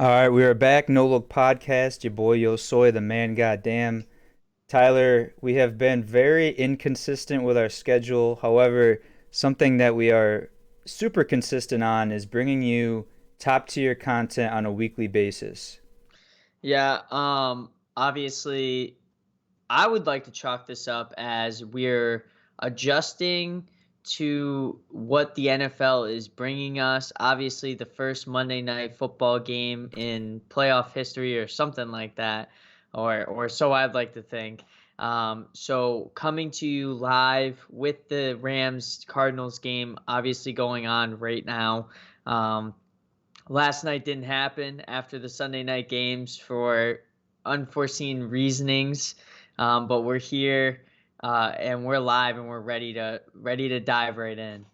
All right, we are back. No Look Podcast. Your boy Yo Soy, the man. Goddamn, Tyler. We have been very inconsistent with our schedule. However, something that we are super consistent on is bringing you top tier content on a weekly basis. Yeah, obviously, I would like to chalk this up as we're adjusting to what the NFL is bringing us. Obviously, the first Monday night football game in playoff history or something like that, or so I'd like to think. So coming to you live with the Rams Cardinals game, obviously going on right now. Um, Last night didn't happen after the Sunday night games for unforeseen reasonings, but we're here and we're live and we're ready to dive right in.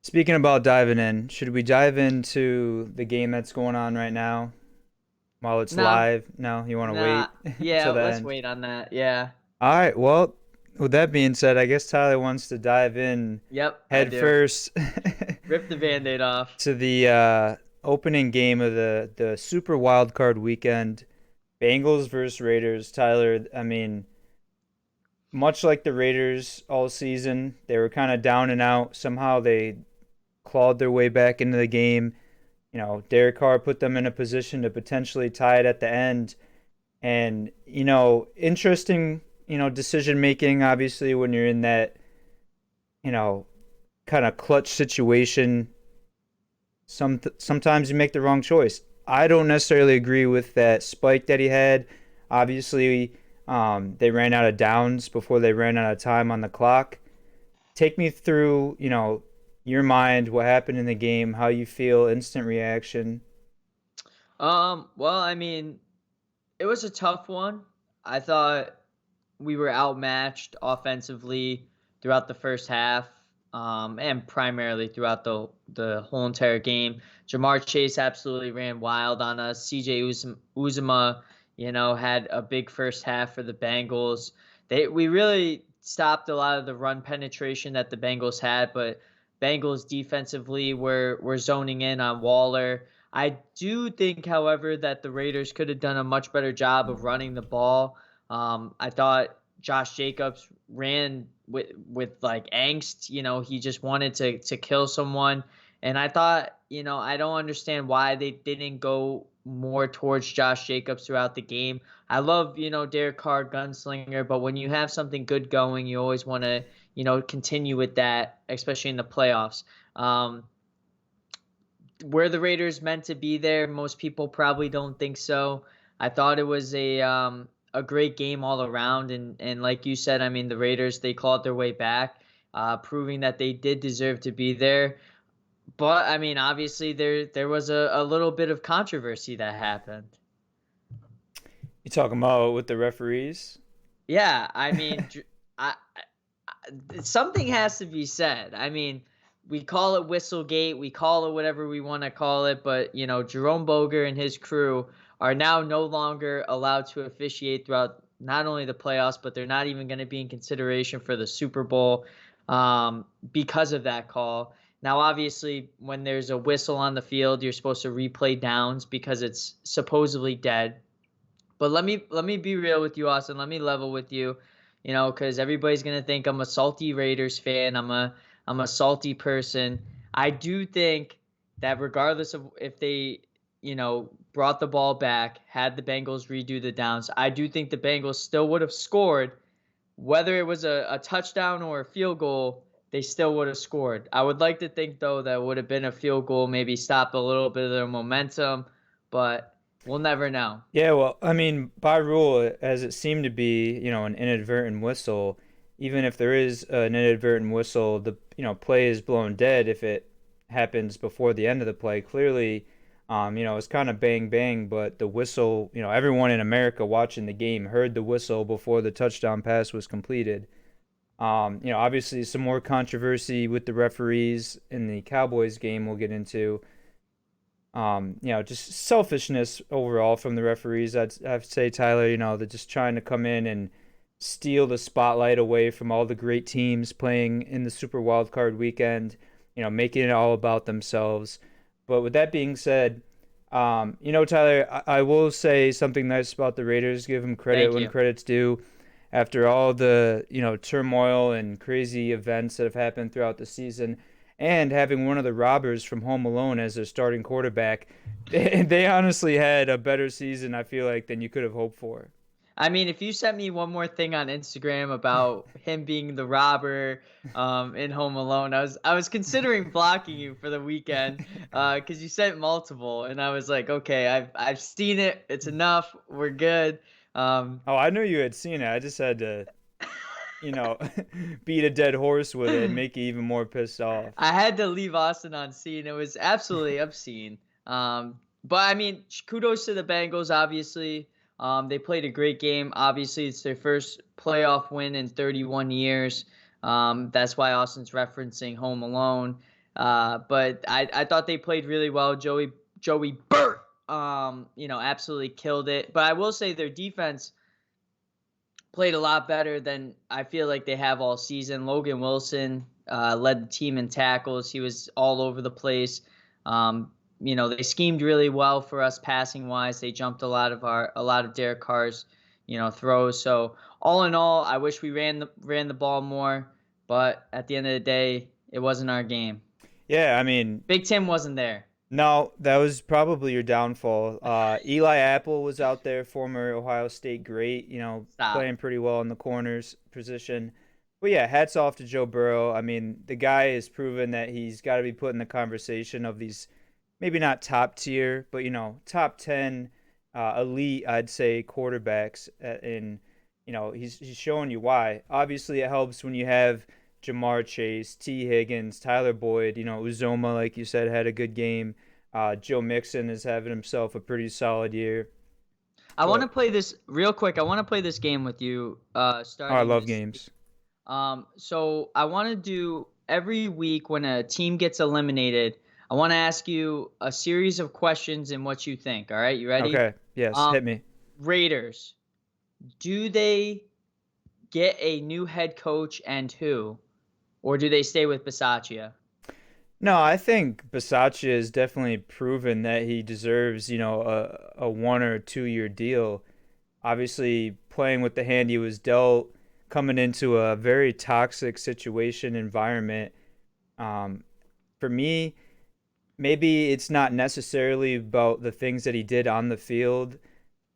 Speaking about diving in, should we dive into the game that's going on right now while it's Nah, live? No, you want to nah, wait yeah, till the let's end? wait on that. Yeah, All right. Well, with that being said, I guess Tyler wants to dive in yep, I head do. first Rip the band-aid off. to the opening game of the Super Wild Card weekend, Bengals versus Raiders. Tyler, I mean, much like the Raiders all season, they were kind of down and out. Somehow they clawed their way back into the game. Derek Carr put them in a position to potentially tie it at the end. And, interesting, decision making, obviously, when you're in that, you know, kind of clutch situation. Sometimes you make the wrong choice. I don't necessarily agree with that spike that he had. Obviously, they ran out of downs before they ran out of time on the clock. Take me through, your mind, what happened in the game, how you feel, instant reaction. Well, I mean, it was a tough one. I thought we were outmatched offensively throughout the first half, and primarily throughout the whole entire game. Jamar Chase absolutely ran wild on us. CJ Uzuma, had a big first half for the Bengals. We really stopped a lot of the run penetration that the Bengals had, but Bengals defensively were zoning in on Waller. I do think, however, that the Raiders could have done a much better job of running the ball. I thought Josh Jacobs ran with like angst. He just wanted to kill someone, and I thought, I don't understand why they didn't go more towards Josh Jacobs throughout the game. I love, Derek Carr, gunslinger, but when you have something good going, you always want to, continue with that, especially in the playoffs. Were the Raiders meant to be there? Most people probably don't think so. I thought it was a great game all around, and like you said, I mean, the Raiders, they clawed their way back, proving that they did deserve to be there. But I mean, obviously there was a little bit of controversy that happened. You talking about with the referees? Yeah, I mean, something has to be said. I mean, we call it Whistlegate, we call it whatever we want to call it, but Jerome Boger and his crew are now no longer allowed to officiate throughout not only the playoffs, but they're not even going to be in consideration for the Super Bowl because of that call. Now, obviously, when there's a whistle on the field, you're supposed to replay downs because it's supposedly dead. But let me be real with you, Austin. Let me level with you, because everybody's gonna think I'm a salty Raiders fan. I'm a salty person. I do think that regardless of if they, brought the ball back, had the Bengals redo the downs, I do think the Bengals still would have scored, whether it was a touchdown or a field goal. They still would have scored. I would like to think though that would have been a field goal, maybe stop a little bit of their momentum, but we'll never know. Yeah, well, I mean, by rule, as it seemed to be, an inadvertent whistle, even if there is an inadvertent whistle, the play is blown dead if it happens before the end of the play. Clearly, it's kind of bang bang, but the whistle, everyone in America watching the game heard the whistle before the touchdown pass was completed. Obviously some more controversy with the referees in the Cowboys game we'll get into. Just selfishness overall from the referees. I'd say, Tyler, they're just trying to come in and steal the spotlight away from all the great teams playing in the Super Wild Card weekend, making it all about themselves. But with that being said, Tyler, I will say something nice about the Raiders. Give them credit Thank when you. credit's due. After all the, turmoil and crazy events that have happened throughout the season, and having one of the robbers from Home Alone as their starting quarterback, they honestly had a better season, I feel like, than you could have hoped for. I mean, if you sent me one more thing on Instagram about him being the robber in Home Alone, I was considering blocking you for the weekend because you sent multiple, and I was like, okay, I've seen it. It's enough. We're good. Um, Oh, I knew you had seen it. I just had to, you know, beat a dead horse with it and make you even more pissed off. I had to leave Austin on scene. It was absolutely obscene. But I mean, kudos to the Bengals. Obviously, they played a great game. Obviously, it's their first playoff win in 31 years. That's why Austin's referencing Home Alone. But I thought they played really well. Joey Burt, absolutely killed it. But I will say their defense played a lot better than I feel like they have all season. Logan Wilson led the team in tackles. He was all over the place. They schemed really well for us passing wise. They jumped a lot of Derek Carr's, throws. So all in all, I wish we ran the ball more, but at the end of the day, it wasn't our game. Yeah, I mean, Big Tim wasn't there. no, that was probably your downfall. Eli Apple was out there, former Ohio State great, Stop. playing pretty well in the corners position. But yeah, hats off to Joe Burrow. I mean, the guy has proven that he's got to be put in the conversation of these, maybe not top tier, but top 10 elite, I'd say, quarterbacks. And he's showing you why. Obviously, it helps when you have Jamar Chase, T. Higgins, Tyler Boyd. Uzoma, like you said, had a good game. Joe Mixon is having himself a pretty solid year. I want to But play this real quick. I want to play this game with you I starting love this. games. So I want to do every week when a team gets eliminated, I want to ask you a series of questions and what you think. All right, you ready? Okay, yes, Um, hit me. Raiders, do they get a new head coach and who, or do they stay with Bisaccia? No, I think Bisaccia has definitely proven that he deserves, a 1 or 2 year deal. Obviously, playing with the hand he was dealt, coming into a very toxic situation environment. Um, for me, maybe it's not necessarily about the things that he did on the field,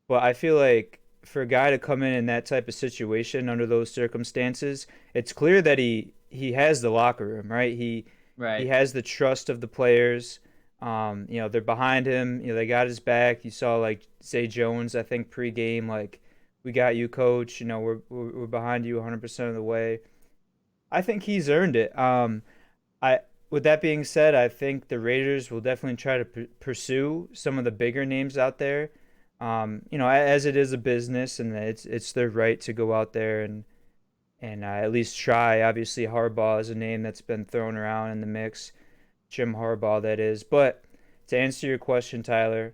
but I feel like for a guy to come in that type of situation under those circumstances, it's clear that he has the locker room, right? He Right. has the trust of the players. They're behind him. They got his back. You saw like Zay Jones, I think pregame, like, we got you, coach. We're behind you 100% of the way. I think he's earned it. I With that being said, I think the Raiders will definitely try to pursue some of the bigger names out there. As it is a business, and it's their right to go out there and at least try. Obviously, Harbaugh is a name that's been thrown around in the mix. Jim Harbaugh, that is. But to answer your question, Tyler,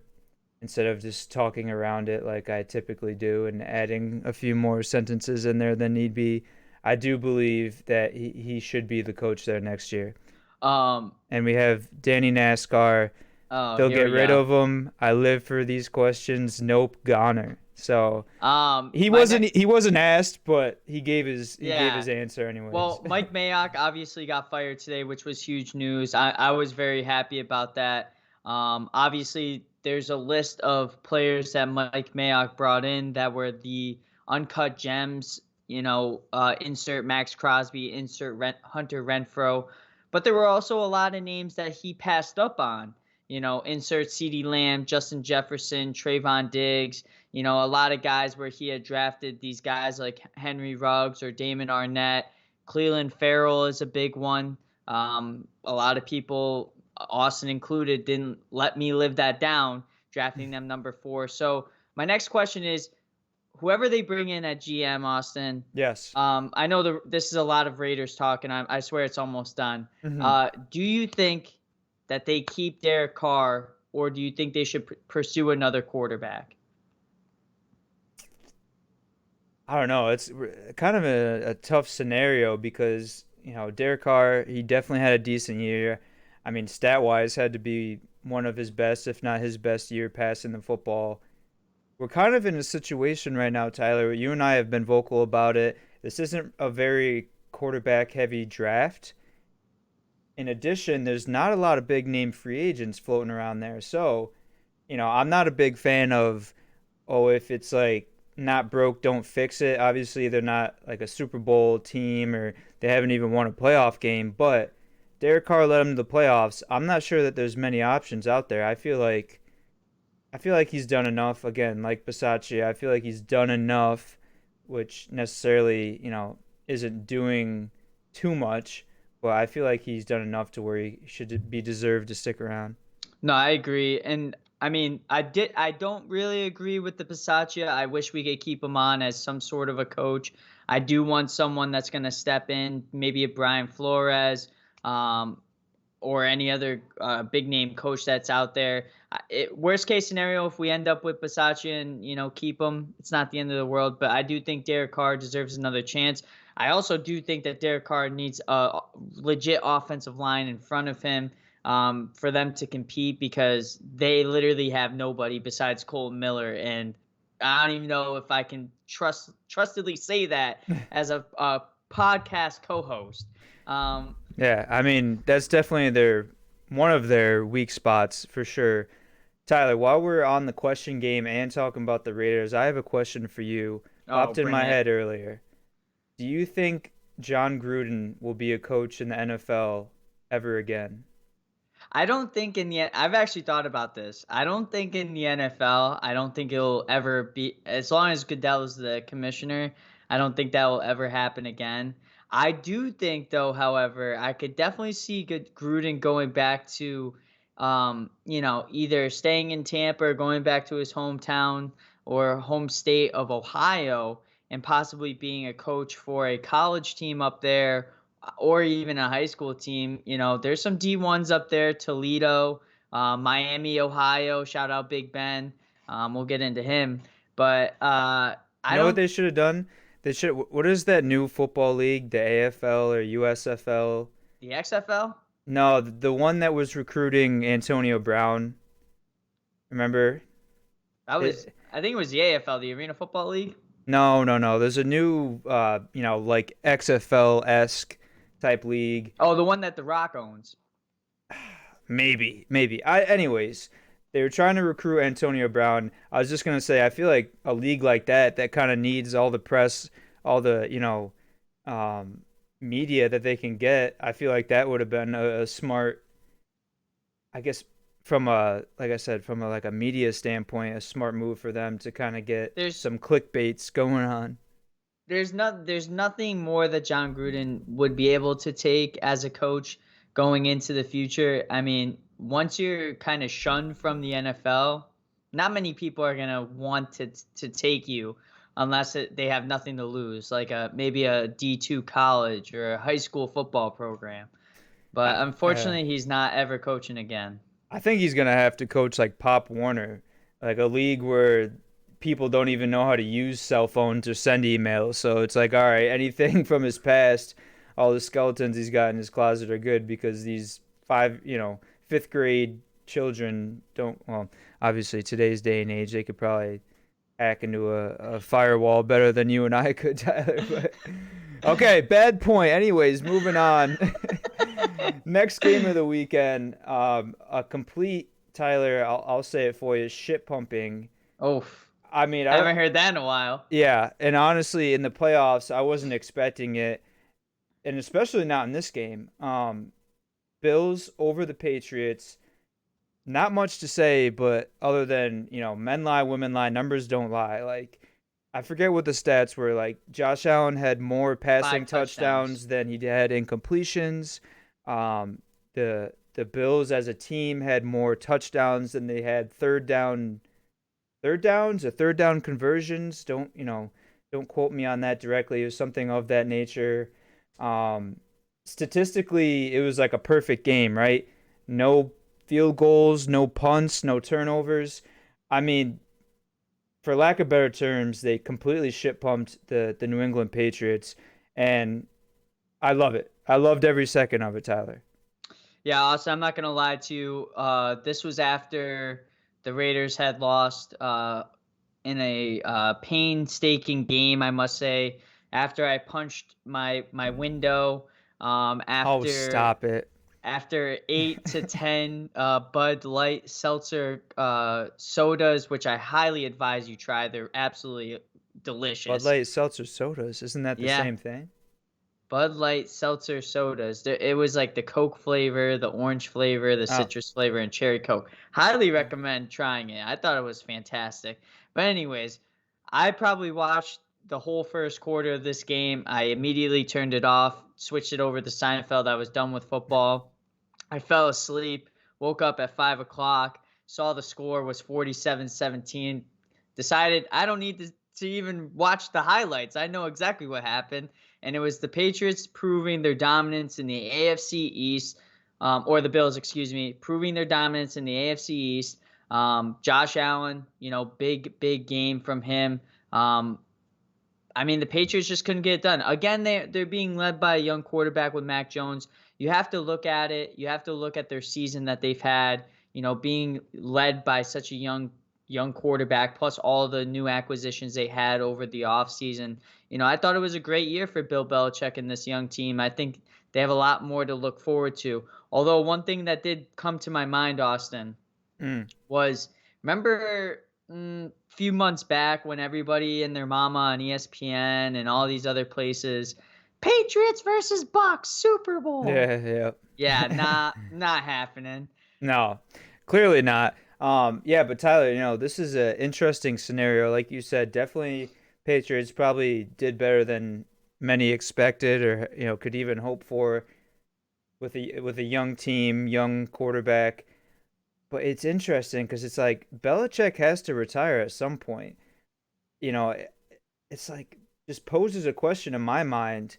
instead of just talking around it like I typically do and adding a few more sentences in there than need be, I do believe that he should be the coach there next year. Um. And we have Danny NASCAR. Oh, They'll here get we rid go. of him. I live for these questions. Nope, goner. So he My wasn't next. he wasn't asked, but he gave his Yeah. answer anyways. Well, Mike Mayock obviously got fired today, which was huge news. I was very happy about that. Obviously, there's a list of players that Mike Mayock brought in that were the uncut gems. Insert Max Crosby, insert Hunter Renfro. But there were also a lot of names that he passed up on. Insert CeeDee Lamb, Justin Jefferson, Trayvon Diggs. A lot of guys where he had drafted these guys like Henry Ruggs or Damon Arnett. Cleveland Farrell is a big one. A lot of people, Austin included, didn't let me live that down, drafting them number 4. So my next question is, whoever they bring in at GM, Austin. Yes. I know this is a lot of Raiders talk, and I swear it's almost done. hmm Do you think that they keep Derek Carr, or do you think they should pursue another quarterback? I don't know. It's kind of a tough scenario because Derek Carr, he definitely had a decent year. I mean, stat wise, had to be one of his best, if not his best year passing the football. We're kind of in a situation right now, Tyler. You and I have been vocal about it. This isn't a very quarterback heavy draft. In addition, there's not a lot of big name free agents floating around there. So, I'm not a big fan of, oh, if it's like not broke, don't fix it. Obviously, they're not like a Super Bowl team or they haven't even won a playoff game, but Derek Carr led them to the playoffs. I'm not sure that there's many options out there. I feel like he's done enough. Again, like Bisaccia, I feel like he's done enough, which necessarily, isn't doing too much, but I feel like he's done enough to where he should be deserved to stick around. No, I agree. And I mean, I don't really agree with the Pisaccia. I wish we could keep him on as some sort of a coach. I do want someone that's going to step in, maybe a Brian Flores, um, or any other big name coach that's out there. Worst case scenario, if we end up with Bisaccia and keep him, it's not the end of the world. But I do think Derek Carr deserves another chance. I also do think that Derek Carr needs a legit offensive line in front of him, for them to compete, because they literally have nobody besides Cole Miller, and I don't even know if I can trustedly say that as a podcast co-host. Um, Yeah, I mean, that's definitely one of their weak spots for sure. Tyler, while we're on the question game and talking about the Raiders, I have a question for you. oh, Popped in bring my it. head earlier. Do you think John Gruden will be a coach in the NFL ever again? I don't think I've actually thought about this. I don't think in the NFL, I don't think it'll ever be, as long as Goodell is the commissioner, I don't think that will ever happen again. I do think, though, however, I could definitely see Gruden going back to, either staying in Tampa or going back to his hometown or home state of Ohio, and possibly being a coach for a college team up there, or even a high school team. There's some D1s up there, Toledo, Miami, Ohio. Shout out Big Ben. We'll get into him, but You I know what don't they should have done? What is that new football league, the AFL or USFL? the XFL. No, the one that was recruiting Antonio Brown. Remember? It, I think it was the AFL, the Arena Football League. no, no, no. There's a new, like XFL-esque type league. Oh, the one that The Rock owns. Maybe, maybe. Anyways, they were trying to recruit Antonio Brown. I was just gonna say, I feel like a league like that kind of needs all the press, all the, um, media that they can get. I feel like that would have been a smart, I guess, like I said, from like a media standpoint, a smart move for them to kind of get There's some clickbaits going on. there's nothing more that John Gruden would be able to take as a coach going into the future. I mean, once you're kind of shunned from the NFL, not many people are gonna want to take you unless they have nothing to lose, like maybe a D2 college or a high school football program. I, But uh, unfortunately, he's not ever coaching again. I think he's gonna have to coach like Pop Warner, like a league where people don't even know how to use cell phones or send emails. So it's like, all right, anything from his past, all the skeletons he's got in his closet are good because these fifth grade children don't. Well, obviously today's day and age, they could probably hack into a firewall better than you and I could, Tyler. But okay, bad point. Anyways, moving on. Next game of the weekend, a complete Tyler. I'll say it for you. Shit pumping. Oh, I mean, I haven't heard that in a while. yeah, and honestly, in the playoffs, I wasn't expecting it, and especially not in this game. Bills over the Patriots. Not much to say, but other than men lie, women lie, numbers don't lie. Like I forget what the stats were. Like Josh Allen had more passing 5 touchdowns. touchdowns than he had incompletions. The Bills as a team had more touchdowns than they had third downs or third down conversions. Don't quote me on that directly. It was something of that nature. Um, Statistically, it was like a perfect game, right? No field goals, no punts, no turnovers. I mean, for lack of better terms, they completely shit pumped the New England Patriots, and I love it. I loved every second of it, Tyler. Yeah, also, I'm not gonna lie to you. This was after the Raiders had lost in a painstaking game, I must say. After I punched my window, Oh, after stop it. 8 to 10 Bud Light seltzer sodas, which I highly advise you try. They're absolutely Bud delicious. Light seltzer sodas, isn't that the Yeah, same thing? Bud Light seltzer sodas. It was like the Coke flavor, the orange flavor, the Oh, citrus flavor, and cherry Coke. Highly recommend trying it. I thought it was fantastic. But anyways, I probably watched the whole first quarter of this game. I immediately turned it off, switched it over to Seinfeld. I was done with football. I fell asleep, woke up at 5 o'clock, saw the score was 47-17. Decided I don't need to even watch the highlights. I know exactly what happened. And it was the Patriots proving their dominance in the AFC East, or the Bills, excuse me, proving their dominance in the AFC East. Josh Allen, big game from him. I mean, the Patriots just couldn't get it done. Again, they're being led by a young quarterback with Mac Jones. You have to look at it. You have to look at their season that they've had. Being led by such a young quarterback, plus all the new acquisitions they had over the offseason. I thought it was a great year for Bill Belichick and this young team. I think they have a lot more to look forward to. Although one thing that did come to my mind, Austin, mm. was remember few months back when everybody and their mama on ESPN and all these other places, Patriots versus Bucks Super Bowl. Yeah, Yeah, yeah. not happening. No, clearly not. Yeah, but Tyler, this is an interesting scenario. Like you said, definitely Patriots probably did better than many expected or, could even hope for with a young team, young quarterback. But it's interesting because it's like Belichick has to retire at some point. You know, it's like just poses a question in my mind.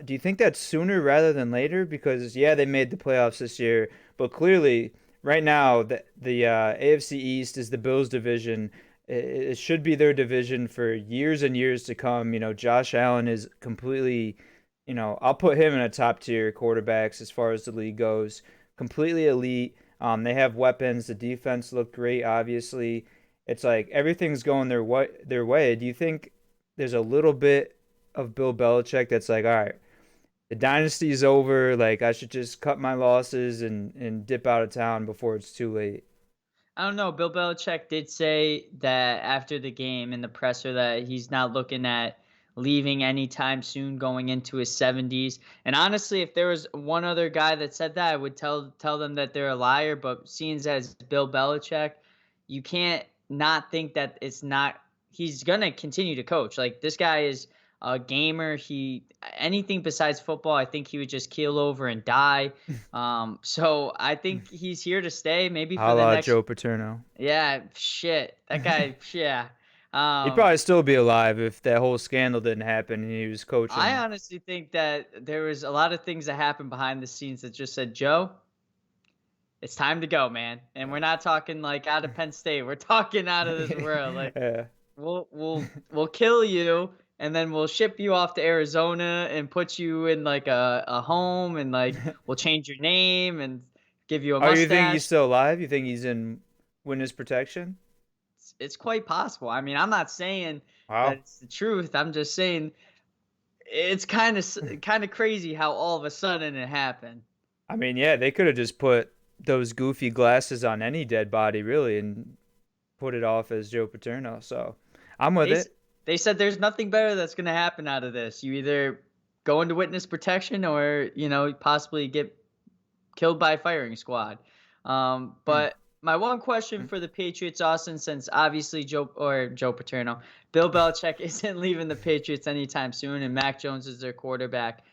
Do you think that's sooner rather than later? Because yeah, they made the playoffs this year, but clearly, right now, the AFC East is the Bills' division. It should be their division for years and years to come. Josh Allen is completely, I'll put him in a top tier quarterbacks as far as the league goes. Completely elite. They have weapons. The defense looked great. Obviously, it's like everything's going their way. Do you think there's a little bit of Bill Belichick that's like, all right, the dynasty's over. Like I should just cut my losses and dip out of town before it's too late. I don't know. Bill Belichick did say that after the game in the presser that he's not looking at leaving anytime soon, going into his 70s. And honestly, if there was one other guy that said that, I would tell them that they're a liar. But seeing as Bill Belichick, you can't not think that it's not. He's gonna continue to coach. Like this guy is a gamer. He anything besides football, I think he would just keel over and die. So I think he's here to stay. Maybe for A the la next. Joe Paterno. Yeah, shit. That guy, yeah. He'd Um, probably still be alive if that whole scandal didn't happen and he was I coaching. honestly think that there was a lot of things that happened behind the scenes that just said, Joe, it's time to go, man. And we're not talking like out of Penn State. We're talking out of this world. Like Yeah. we'll kill you and then we'll ship you off to Arizona and put you in like a home and like we'll change your name and give you a Oh, you think he's mustache. still alive? You think he's in witness protection? It's quite possible. I mean, I'm not saying that Wow. it's the truth. I'm just saying it's kind of crazy how all of a sudden it happened. I mean, yeah, they could have just put those goofy glasses on any dead body, really, and put it off as Joe Paterno. So I'm with They s- it. they said there's nothing better that's going to happen out of this. You either go into witness protection or possibly get killed by a firing squad. Mm. But my one question Mm. for the Patriots, Austin, since obviously Joe Paterno, Bill Belichick isn't leaving the Patriots anytime soon, and Mac Jones is their quarterback.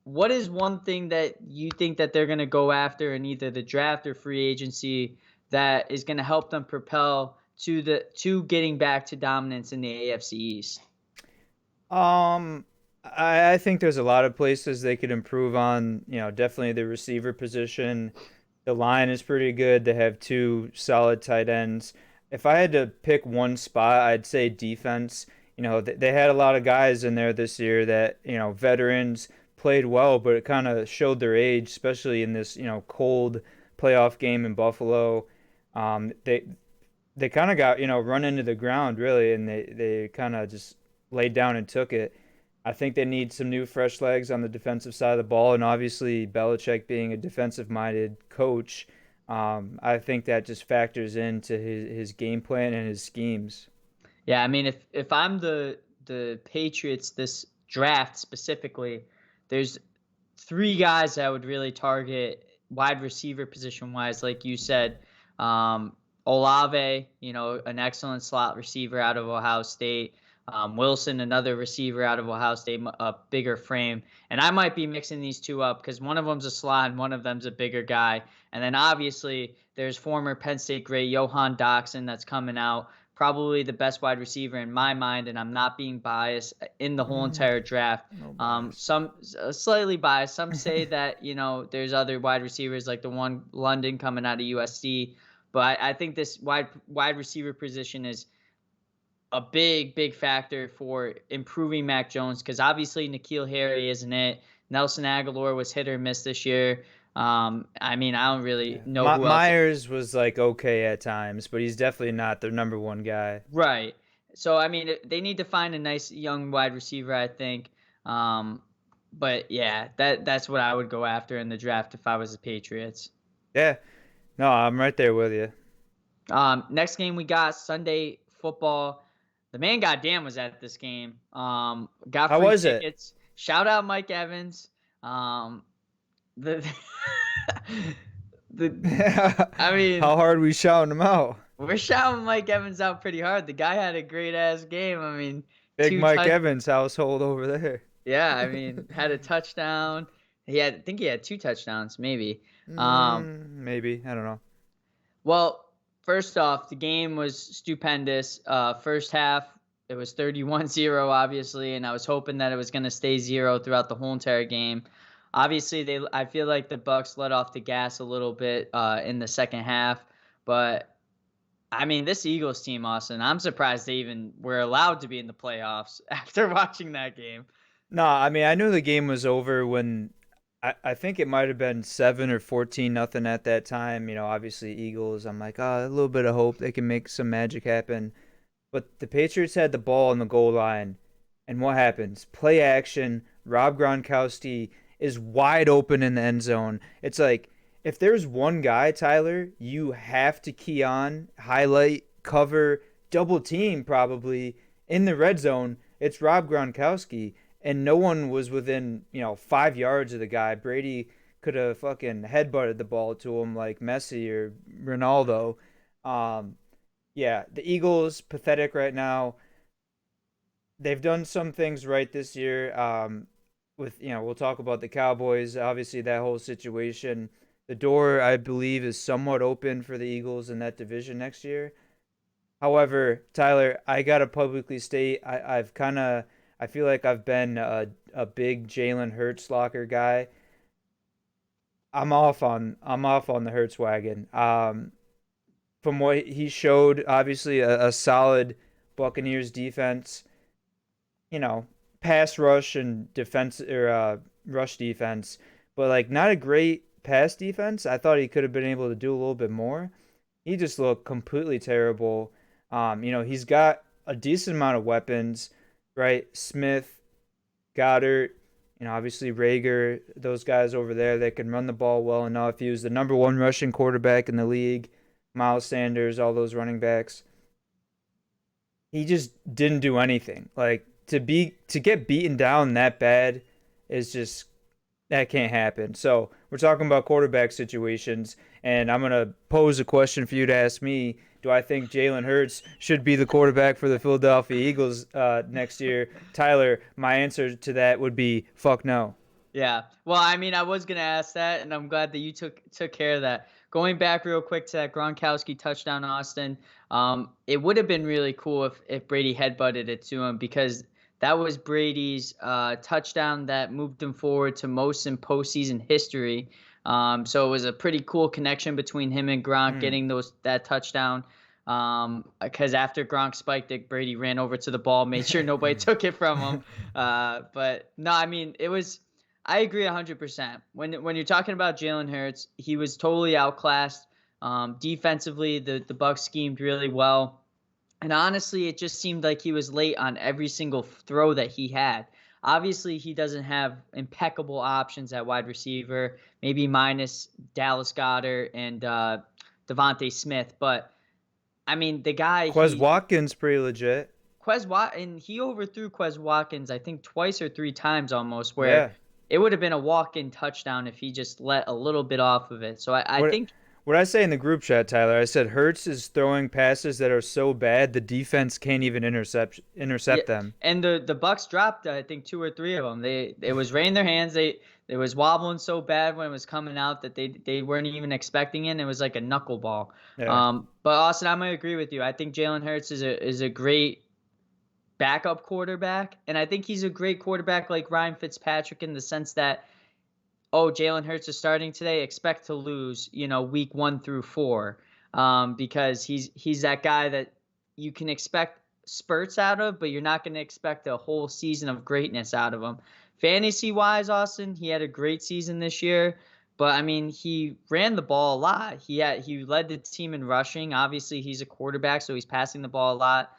What is one thing that you think that they're going to go after in either the draft or free agency that is going to help them propel to getting back to dominance in the AFC East? Um, I think there's a lot of places they could improve on. Definitely the receiver position. The line is pretty good. They have two solid tight ends. If I had to pick one spot, I'd say defense. They had a lot of guys in there this year that, veterans, played well, but it kind of showed their age, especially in this, cold playoff game in Buffalo. They kind of got, run into the ground really, and they kind of just laid down and took it. I think they need some new fresh legs on the defensive side of the ball, and obviously Belichick being a defensive-minded coach, I think that just factors into his game plan and his schemes. Yeah, I mean, if I'm the Patriots this draft specifically, there's three guys I would really target wide receiver position wise, like you said. Olave, an excellent slot receiver out of Ohio State. Wilson, another receiver out of Ohio State, a bigger frame. And I might be mixing these two up because one of them's a slot and one of them's a bigger guy. And then obviously there's former Penn State great Johan Doxson that's coming out, probably the best wide receiver in my mind, and I'm not being biased in the whole entire draft. No bias. Some slightly biased. Some say that there's other wide receivers like the one London coming out of USC, but I think this wide receiver position is a big factor for improving Mac Jones because obviously N'Keal Harry isn't it. Nelson Aguilar was hit or miss this year. I mean, I don't really Yeah. know who else. Myers was like okay at times, but he's definitely not their number one guy. Right. So I mean, they need to find a nice young wide receiver, I think. But yeah, that's what I would go after in the draft if I was the Patriots. Yeah, no, I'm right there with you. Next game we got Sunday football. The man goddamn was at this game. Got How free was it? tickets. Shout out Mike Evans. The I mean, How hard we shouting him out? we're shouting Mike Evans out pretty hard. The guy had a great ass game. I mean, Big two Mike touch. Evans household over there. Yeah, I mean, had a touchdown. I think he had two touchdowns, maybe. Um, Maybe, I don't know. well, first off, the game was stupendous. First half, it was 31-0, obviously, and I was hoping that it was going to stay 0 throughout the whole entire game. Obviously, I feel like the Bucks let off the gas a little bit in the second half, but I mean, this Eagles team, Austin, I'm surprised they even were allowed to be in the playoffs after watching that game. No, I mean I knew the game was over when I think it might have been 7 or 14 nothing at that time. Obviously Eagles. I'm like, a little bit of hope they can make some magic happen. But the Patriots had the ball on the goal line, and what happens? Play action. Rob Gronkowski is wide open in the end zone. It's like if there's one guy, Tyler, you have to key on, highlight, cover, double team probably in the red zone. It's Rob Gronkowski, and no one was within 5 yards of the guy. Brady could have fucking headbutted the ball to him like Messi or Ronaldo. Um, yeah, the Eagles pathetic right now. They've done some things right this year. With we'll talk about the Cowboys. Obviously, that whole situation. The door, I believe, is somewhat open for the Eagles in that division next year. However, Tyler, I gotta publicly state I feel like I've been a big Jalen Hurts locker guy. I'm off on the Hurts wagon. From what he showed, obviously a solid Buccaneers defense. You know, pass rush and defense or rush defense, but like not a great pass defense. I thought he could have been able to do a little bit more. He just looked completely terrible. He's got a decent amount of weapons, right? Smith, Goddard, obviously Rager, those guys over there that can run the ball well enough. He was the number one rushing quarterback in the league. Miles Sanders, all those running backs. He just didn't do anything. Like to get beaten down that bad is just that can't happen. So we're talking about quarterback situations, and I'm gonna pose a question for you to ask me. Do I think Jalen Hurts should be the quarterback for the Philadelphia Eagles next year? Tyler, my answer to that would be fuck no. Yeah. Well, I mean, I was gonna ask that, and I'm glad that you took care of that. Going back real quick to that Gronkowski touchdown, Austin. It would have been really cool if Brady headbutted it to him because that was Brady's touchdown that moved him forward to most in postseason history. So it was a pretty cool connection between him and Gronk Hmm. getting that touchdown. Because after Gronk spiked it, Brady ran over to the ball, made sure nobody took it from him. But no, I mean, it was. I agree 100%. When you're talking about Jalen Hurts, he was totally outclassed. Defensively, the Bucs schemed really well. And honestly, it just seemed like he was late on every single throw that he had. Obviously, he doesn't have impeccable options at wide receiver, maybe minus Dallas Goedert and Devontae Smith. But I mean, the guy Quez Watkins pretty legit. And he overthrew Quez Watkins, I think twice or three times almost, where Yeah. it would have been a walk-in touchdown if he just let a little bit off of it. So I What think what I say in the group chat, Tyler? I said Hurts is throwing passes that are so bad the defense can't even yeah, intercept them. and the Bucks dropped I think two or three of them. It was right in their hands. It was wobbling so bad when it was coming out that they weren't even expecting it. And it was like a knuckleball. Yeah. But Austin, I'm gonna agree with you. I think Jalen Hurts is a great backup quarterback, and I think he's a great quarterback like Ryan Fitzpatrick in the sense that Jalen Hurts is starting today, expect to lose, week 1 through 4, because he's that guy that you can expect spurts out of, but you're not going to expect a whole season of greatness out of him. Fantasy wise, Austin, he had a great season this year, but I mean, he ran the ball a lot. He led the team in rushing. Obviously, he's a quarterback, so he's passing the ball a lot.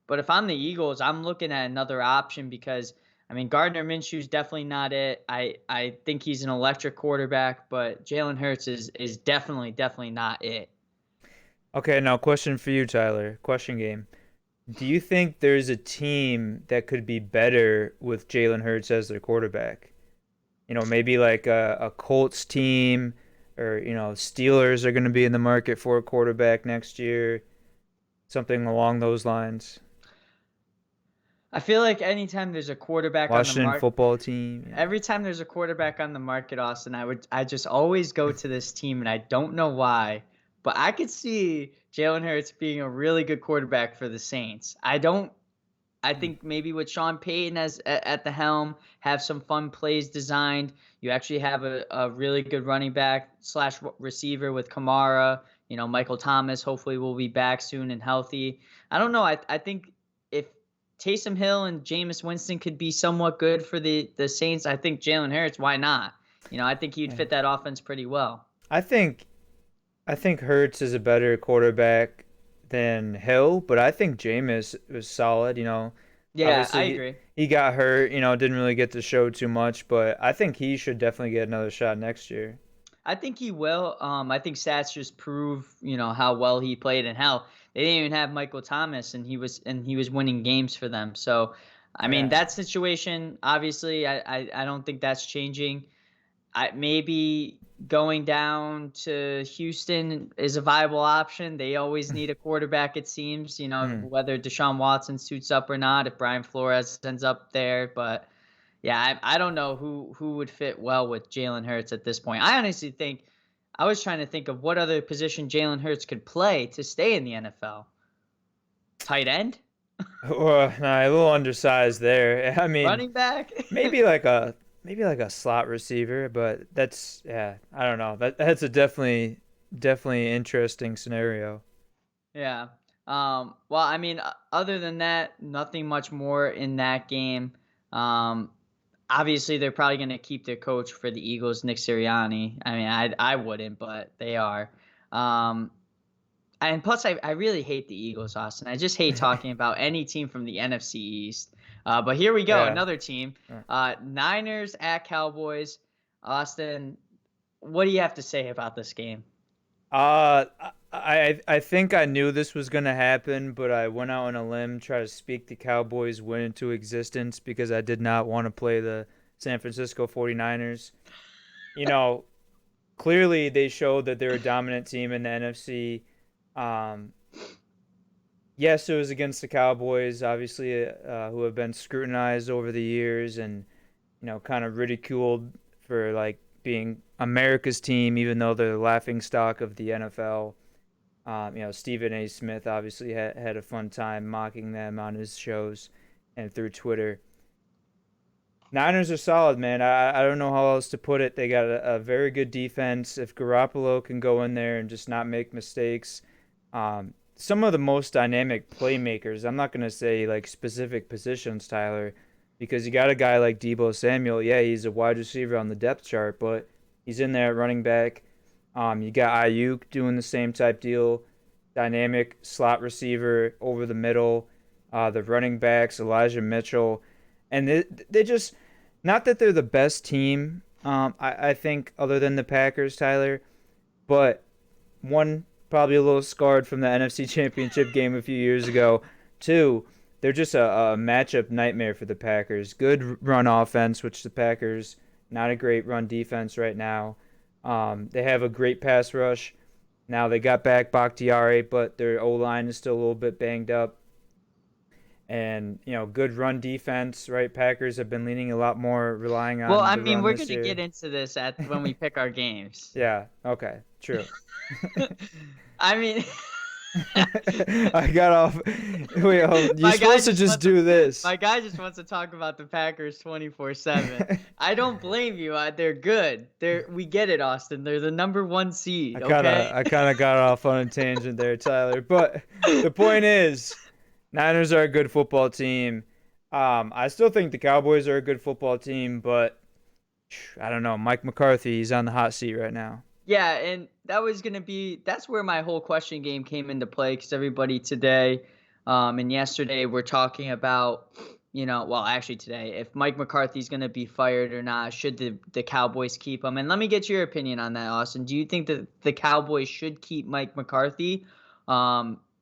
But if I'm the Eagles, I'm looking at another option because I mean, Gardner Minshew's definitely not it. I think he's an electric quarterback, but Jalen Hurts is definitely not it. Okay, now question for you, Tyler. Question game. Do you think there's a team that could be better with Jalen Hurts as their quarterback? Maybe like a Colts team or, Steelers are going to be in the market for a quarterback next year, something along those lines. I feel like anytime there's a quarterback on the Washington market, football team. every time there's a quarterback on the market, Austin, I just always go to this team, and I don't know why, but I could see Jalen Hurts being a really good quarterback for the Saints. I think maybe with Sean Payton at the helm, have some fun plays designed. You actually have a really good running back slash receiver with Kamara. Michael Thomas hopefully will be back soon and healthy. I don't know. I think if Taysom Hill and Jameis Winston could be somewhat good for the Saints, I think Jalen Hurts, why not? I think he'd Yeah. fit that offense pretty well. I think I think Hurts is a better quarterback than Hill, but I think Jameis was solid. Yeah, I Obviously agree. he got hurt. Didn't really get to show too much, but I think he should definitely get another shot next year. I think he will. I think stats just prove, how well he played and how they didn't even have Michael Thomas, and he was winning games for them. So, I mean, Yeah. that situation, obviously, I don't think that's changing. Maybe going down to Houston is a viable option. They always need a quarterback, it seems. Hmm. Whether Deshaun Watson suits up or not, if Brian Flores ends up there, but. Yeah, I don't know who would fit well with Jalen Hurts at this point. I honestly think I was trying to think of what other position Jalen Hurts could play to stay in the NFL. Tight end, Well, nah, a little undersized there. I mean, running back. maybe like a maybe like a slot receiver, but that's yeah. I don't know. That's a definitely interesting scenario. Yeah. Well, I mean, other than that, nothing much more in that game. Um, Obviously, they're probably going to keep their coach for the Eagles, Nick Sirianni. I mean, I wouldn't, but they are. Um, And plus, I really hate the Eagles, Austin. I just hate talking about any team from the NFC East. But here we go, Yeah. another team. Niners at Cowboys. Austin, what do you have to say about this game? Uh, I think I knew this was gonna happen, but I went out on a limb, try to speak the Cowboys win into existence because I did not want to play the San Francisco 49ers. You know, Clearly they showed that they're a dominant team in the NFC. Um, yes, it was against the Cowboys, obviously, who have been scrutinized over the years and kind of ridiculed for like being America's team, even though they're the laughing stock of the NFL. Stephen A. Smith obviously had a fun time mocking them on his shows and through Twitter. Niners are solid, man. I don't know how else to put it. They got a very good defense. If Garoppolo can go in there and just not make mistakes, some of the most dynamic playmakers. I'm not gonna say like specific positions, Tyler, because you got a guy like Debo Samuel. Yeah, he's a wide receiver on the depth chart, but he's in there at running back. You got Ayuk doing the same type deal, dynamic slot receiver over the middle. The running backs, Elijah Mitchell, and they just not that they're the best team. I think other than the Packers, Tyler, but one probably a little scarred from the NFC Championship game a few years ago. Two, they're just a matchup nightmare for the Packers. Good run offense, which the Packers not a great run defense right now. They have a great pass rush. Now they got back Bakhtiari, but their O line is still a little bit banged up. And good run defense, right? Packers have been leaning a lot more, relying Well, on I the mean, run we're this gonna get year. into this at when we pick our games. Yeah. Okay. True. I mean, I got off. Wait, you're my guy supposed to just just wants to, do this. my guy just wants to talk about the Packers 24/7. I don't blame you. They're good. We get it, Austin. They're the number one I seed. kind Okay. of, I kind of got off on a tangent there, Tyler. But the point is, Niners are a good football team. I still think the Cowboys are a good football team, but I don't know. Mike McCarthy, he's on the hot seat right now. Yeah, and that's where my whole question game came into play because everybody today, and yesterday we're talking about, well, actually today, if Mike McCarthy's going to be fired or not, should the Cowboys keep him? And let me get your opinion on that, Austin. Do you think that the Cowboys should keep Mike McCarthy?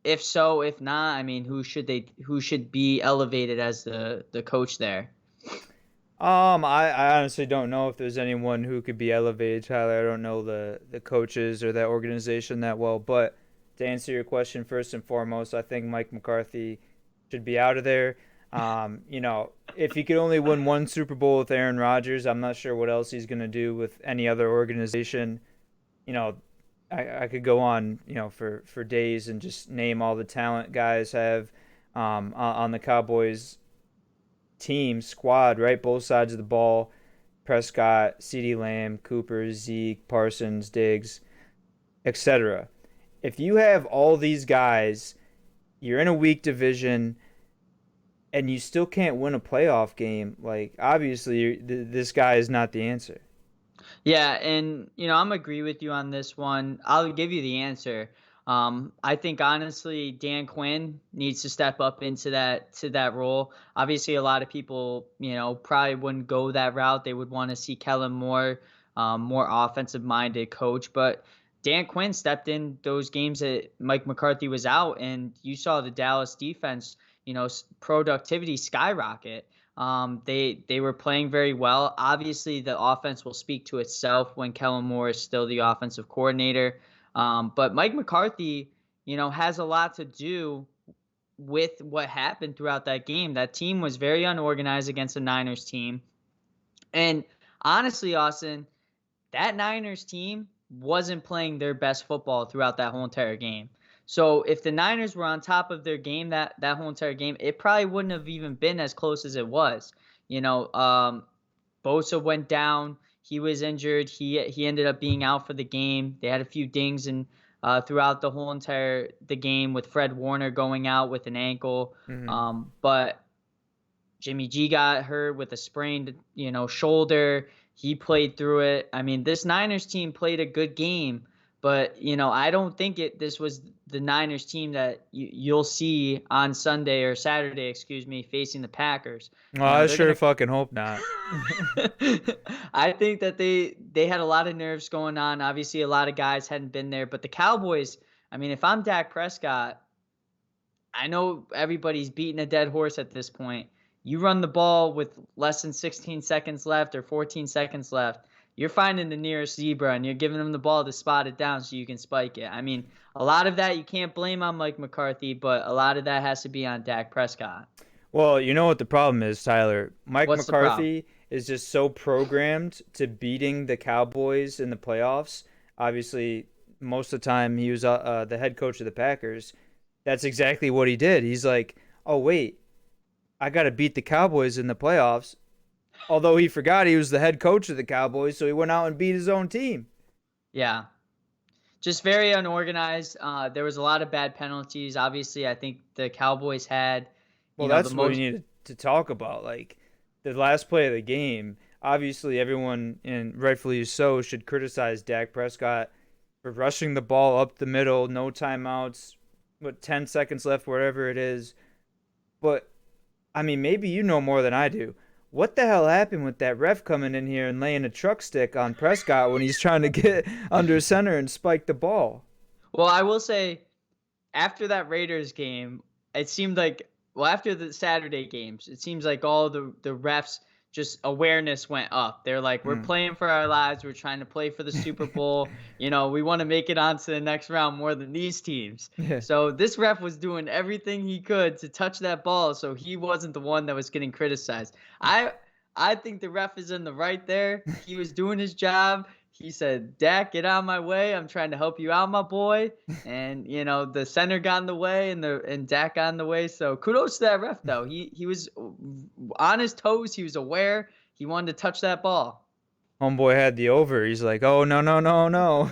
If so, if not, I mean, who should be elevated as the coach there? I honestly don't know if there's anyone who could be elevated, Tyler. I don't know the coaches or that organization that well, but to answer your question first and foremost, I think Mike McCarthy should be out of there. If he could only win one Super Bowl with Aaron Rodgers, I'm not sure what else he's gonna do with any other organization. You know, I could go on, for days and just name all the talent guys have on the Cowboys team squad, right? Both sides of the ball. Prescott, CeeDee Lamb, Cooper, Zeke, Parsons, Diggs, etc. If you have all these guys, you're in a weak division and you still can't win a playoff game, like obviously this guy is not the answer. Yeah, and I'm agree with you on this one. I'll give you the answer. I think honestly, Dan Quinn needs to step up into that role. Obviously, a lot of people, probably wouldn't go that route. They would want to see Kellen Moore, more offensive minded coach. But Dan Quinn stepped in those games that Mike McCarthy was out, and you saw the Dallas defense, productivity skyrocket. They were playing very well. Obviously, the offense will speak to itself when Kellen Moore is still the offensive coordinator. But Mike McCarthy, has a lot to do with what happened throughout that game. That team was very unorganized against the Niners team. And honestly, Austin, that Niners team wasn't playing their best football throughout that whole entire game. So if the Niners were on top of their game that whole entire game, it probably wouldn't have even been as close as it was. Bosa went down. He was injured. He ended up being out for the game. They had a few dings and throughout the whole entire the game with Fred Warner going out with an ankle. Hmm. But Jimmy G got hurt with a sprained, shoulder. He played through it. I mean, this Niners team played a good game, but I don't think this was the Niners team that you'll see on Sunday or Saturday, excuse me, facing the Packers. Well, I They're sure gonna. fucking hope not. I think that they had a lot of nerves going on. Obviously, a lot of guys hadn't been there, but the Cowboys. I mean, if I'm Dak Prescott, I know everybody's beating a dead horse at this point. You run the ball with less than 16 seconds left or 14 seconds left. You're finding the nearest zebra and you're giving them the ball to spot it down so you can spike it. I mean, a lot of that you can't blame on Mike McCarthy, but a lot of that has to be on Dak Prescott. Well, you know what the problem is, Tyler? Mike What's the problem? McCarthy is just so programmed to beating the Cowboys in the playoffs. Obviously, most of the time he was the head coach of the Packers. That's exactly what he did. He's like, oh, wait, I got to beat the Cowboys in the playoffs. Although he forgot he was the head coach of the Cowboys, so he went out and beat his own team. Yeah. Just very unorganized. There was a lot of bad penalties. Obviously, I think the Cowboys had, Well, the that's what we most. needed to talk about. Like, the last play of the game, obviously everyone, and rightfully so, should criticize Dak Prescott for rushing the ball up the middle, no timeouts, 10 seconds left, wherever it is. But I mean, maybe you know more than I do. What the hell happened with that ref coming in here and laying a truck stick on Prescott when he's trying to get under center and spike the ball? Well, I will say after that Raiders game, it seemed like after the Saturday games, it seems like all the refs just awareness went up. They're like, we're Mm. playing for our lives. We're trying to play for the Super Bowl. We want to make it on to the next round more than these teams. Yeah. So this ref was doing everything he could to touch that ball, so he wasn't the one that was getting criticized. I think the ref is in the right there. He was doing his job. He said, Dak, get out of my way. I'm trying to help you out, my boy. And the center got in the way and Dak got in the way. So kudos to that ref though. He was on his toes. He was aware. He wanted to touch that ball. Homeboy had the over. He's like, "Oh no no no no!"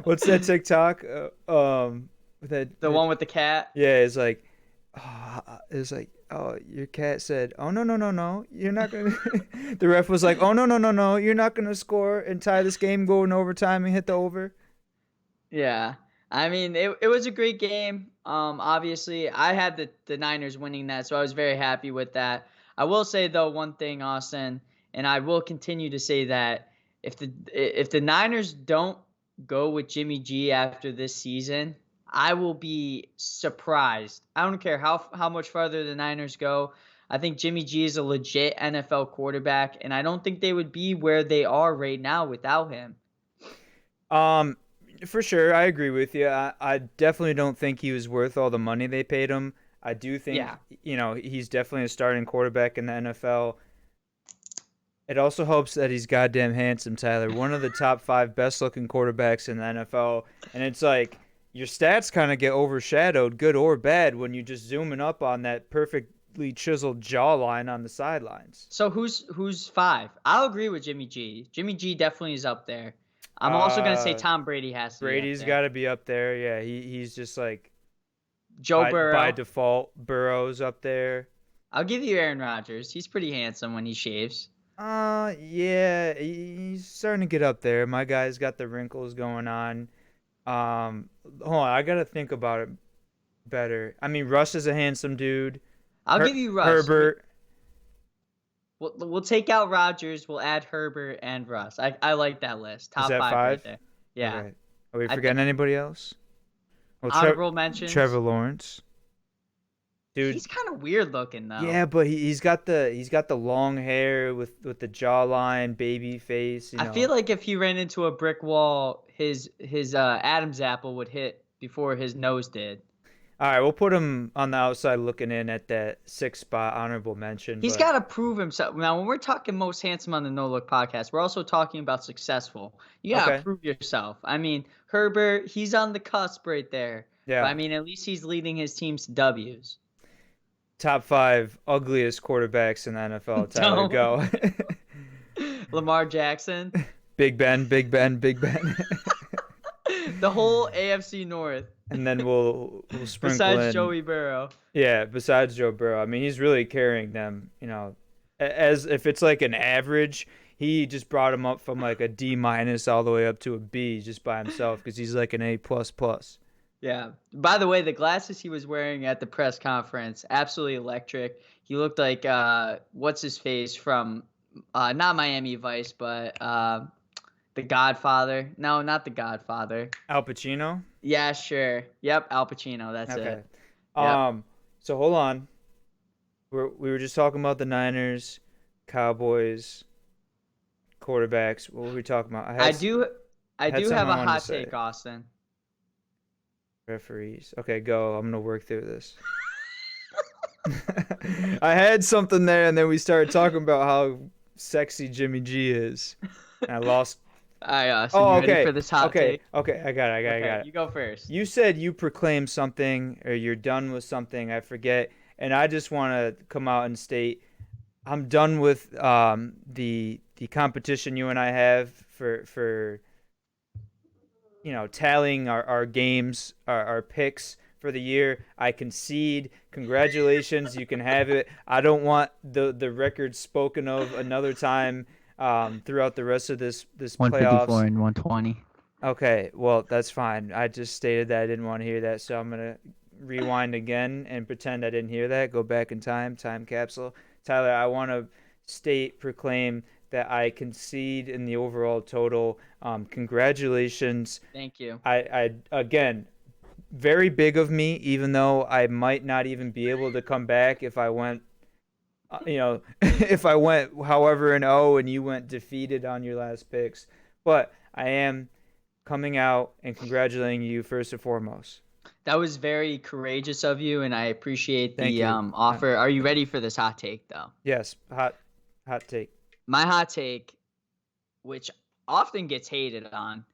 What's that TikTok? The one with the cat. Yeah, it's like, "Oh, your cat said, oh no no no no, you're not gonna." The ref was like, "Oh no no no no, you're not gonna score and tie this game, go in overtime and hit the over." Yeah. I mean, it was a great game. Obviously, I had the Niners winning that, so I was very happy with that. I will say though one thing, Austin, and I will continue to say that if the Niners don't go with Jimmy G after this season, I will be surprised. I don't care how much farther the Niners go. I think Jimmy G is a legit NFL quarterback, and I don't think they would be where they are right now without him. Um, for sure, I agree with you. I definitely don't think he was worth all the money they paid him. I do think, Yeah. he's definitely a starting quarterback in the NFL. It also helps that he's goddamn handsome, Tyler. One of the top five best looking quarterbacks in the NFL. And it's like your stats kind of get overshadowed, good or bad, when you just zooming up on that perfectly chiseled jawline on the sidelines. So who's five? I'll agree with Jimmy G. Jimmy G definitely is up there. I'm also gonna say Uh, Tom Brady has to be up Brady's there. got to be up there. Yeah, he's just like Joe by Burrow. default. Burrow's up there. I'll give you Aaron Rodgers. He's pretty handsome when he shaves. Yeah, he's starting to get up there. My guy's got the wrinkles going on. Hold on, I gotta think about it better. I mean, Russ is a handsome dude. I'll give you Russ. Herbert, We'll take out Rodgers. We'll add Herbert and Russ. I like that list. is Top that five right five? there. Yeah. Okay. Are we I forgetting think anybody else? Well, honorable mentions. Trevor Lawrence, dude. He's kind of weird looking though. Yeah, but he's got the long hair with the jawline, baby face. I feel like if he ran into a brick wall, his Adam's apple would hit before his nose did. All right, we'll put him on the outside looking in at that sixth spot, honorable mention. He's But got to prove himself. Now, when we're talking most handsome on the No Look podcast, we're also talking about successful. You got to okay, prove yourself. I mean, Herbert, he's on the cusp right there. But yeah, I mean, at least he's leading his teams to W's. top five ugliest quarterbacks in the NFL. Tyler, Don't. go. Lamar Jackson. Big Ben, Big Ben, Big Ben. The whole AFC North. And then we'll sprinkle Besides in. Joey Burrow. Yeah, besides Joe Burrow. I mean, he's really carrying them. As if it's like an average, he just brought him up from like a D minus all the way up to a B just by himself because he's like an A plus plus. Yeah. By the way, the glasses he was wearing at the press conference, absolutely electric. He looked like what's his face from not Miami Vice, but The Godfather. No, not The Godfather. Al Pacino. Yeah, sure. Yep, Al Pacino. That's Okay. it. Yep. So hold on. We were just talking about the Niners, Cowboys, quarterbacks. What were we talking about? I do had have something a I wanted to hot say. take, Austin. Referees. Okay, go. I'm gonna work through this. I had something there, and then we started talking about how sexy Jimmy G is. And I lost. All right, Austin, Oh, you ready okay. for this hot Okay. take? Okay. I got it. I Okay, got it. you go first. You said you proclaim something or you're done with something. I forget. And I just want to come out and state I'm done with the competition you and I have for tallying our games, our picks for the year. I concede. Congratulations, you can have it. I don't want the record spoken of another time throughout the rest of this 154 playoffs. and 120. Okay, well, that's fine. I just stated that I didn't want to hear that, so I'm gonna rewind again and pretend I didn't hear that. Go back in time capsule. Tyler, I want to proclaim that I concede in the overall total. Congratulations. Thank you. I again, very big of me, even though I might not even be able to come back if I went, if I went however an O and you went defeated on your last picks. But I am coming out and congratulating you first and foremost. That was very courageous of you, and I appreciate Thank the you. offer. Are you ready for this hot take, though? Yes, hot take. My hot take, which often gets hated on,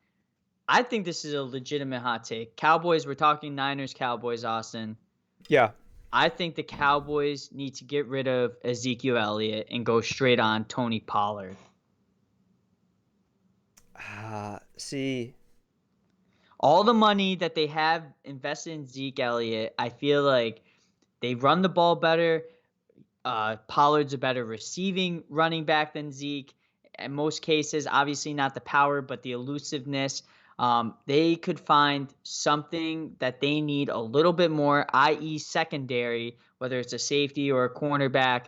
I think this is a legitimate hot take. Cowboys, we're talking Niners, Cowboys, Austin. Yeah. I think the Cowboys need to get rid of Ezekiel Elliott and go straight on Tony Pollard. See, All the money that they have invested in Zeke Elliott, I feel like they run the ball better. Pollard's a better receiving running back than Zeke. In most cases, obviously not the power, but the elusiveness. They could find something that they need a little bit more, i.e. secondary, whether it's a safety or a cornerback,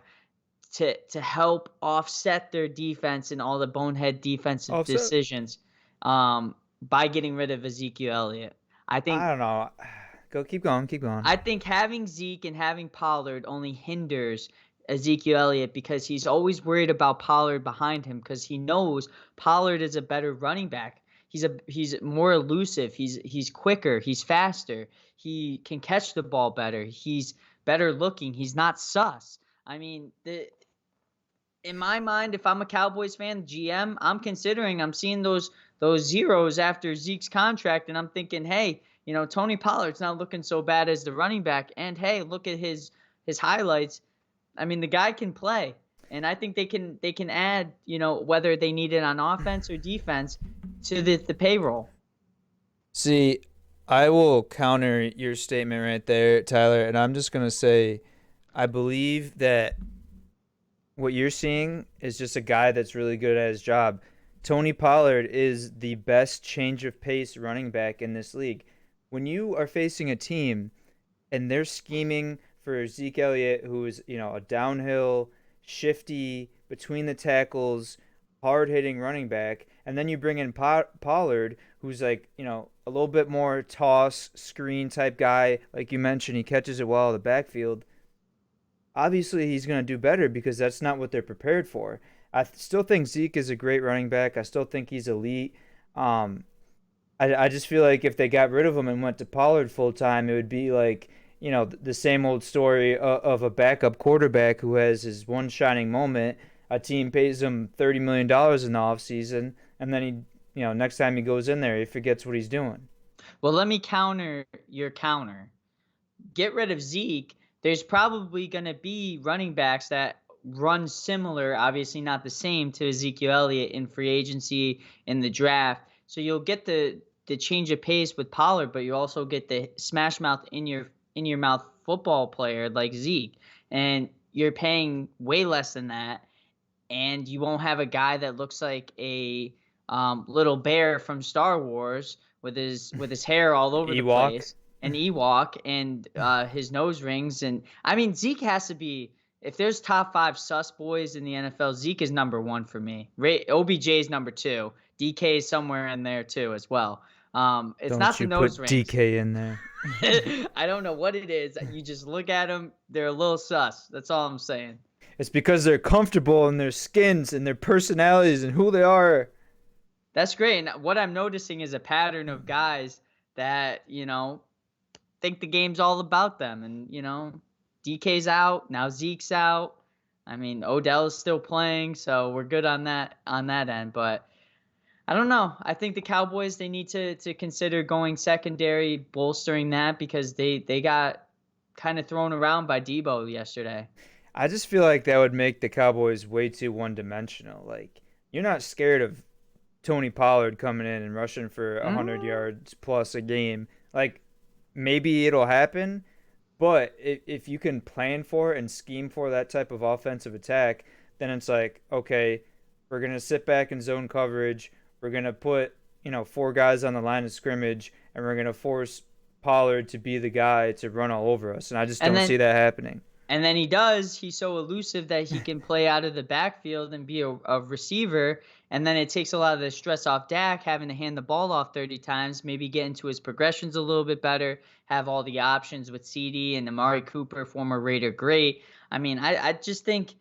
to help offset their defense and all the bonehead defensive offset. decisions by getting rid of Ezekiel Elliott. I think I don't know. Keep going, keep going. I think having Zeke and having Pollard only hinders Ezekiel Elliott because he's always worried about Pollard behind him because he knows Pollard is a better running back. He's more elusive. He's quicker. He's faster. He can catch the ball better. He's better looking. He's not sus. I mean, in my mind, if I'm a Cowboys fan, GM, I'm seeing those zeros after Zeke's contract, and I'm thinking, hey, Tony Pollard's not looking so bad as the running back, and hey, look at his highlights. I mean, the guy can play, and I think they can add, whether they need it on offense or defense, to the payroll. See, I will counter your statement right there, Tyler, and I'm just gonna say, I believe that what you're seeing is just a guy that's really good at his job. Tony Pollard is the best change of pace running back in this league. When you are facing a team and they're scheming for Zeke Elliott, who is, a downhill, shifty, between the tackles, hard hitting running back, and then you bring in Pollard, who's like, a little bit more toss, screen type guy. Like you mentioned, he catches it well in the backfield. Obviously, he's going to do better because that's not what they're prepared for. I still think Zeke is a great running back. I still think he's elite. I just feel like if they got rid of him and went to Pollard full time, it would be like, the same old story of a backup quarterback who has his one shining moment. A team pays him $30 million in the offseason, and then next time he goes in there, he forgets what he's doing. Well, let me counter your counter. Get rid of Zeke. There's probably going to be running backs that run similar, obviously not the same, to Ezekiel Elliott in free agency, in the draft. So you'll get the change of pace with Pollard, but you also get the smash mouth in your mouth football player like Zeke, and you're paying way less than that, and you won't have a guy that looks like a little bear from Star Wars with his hair all over the place, an Ewok, and his nose rings. And I mean, Zeke has to be. If there's top 5 sus boys in the NFL, Zeke is number 1 for me. OBJ is number 2. DK is somewhere in there too as well. It's Don't not the nose rings. rings. DK in there. I don't know what it is. You just look at them; they're a little sus. That's all I'm saying. It's because they're comfortable in their skins and their personalities and who they are. That's great. And what I'm noticing is a pattern of guys that think the game's all about them, and DK's out now. Zeke's out. I mean, Odell's still playing, so we're good on that end. But I don't know. I think the Cowboys, they need to consider going secondary, bolstering that, because they got kind of thrown around by Debo yesterday. I just feel like that would make the Cowboys way too one-dimensional. Like, you're not scared of Tony Pollard coming in and rushing for 100 yards plus a game. Like, maybe it'll happen. But if you can plan for and scheme for that type of offensive attack, then it's like, okay, we're gonna sit back in zone coverage. We're gonna put, four guys on the line of scrimmage, and we're gonna force Pollard to be the guy to run all over us. And I just And don't see then that happening. And then he does. He's so elusive that he can play out of the backfield and be a receiver. And then it takes a lot of the stress off Dak having to hand the ball off 30 times, maybe get into his progressions a little bit better, have all the options with CD and Amari Cooper, former Raider great. I mean, I just think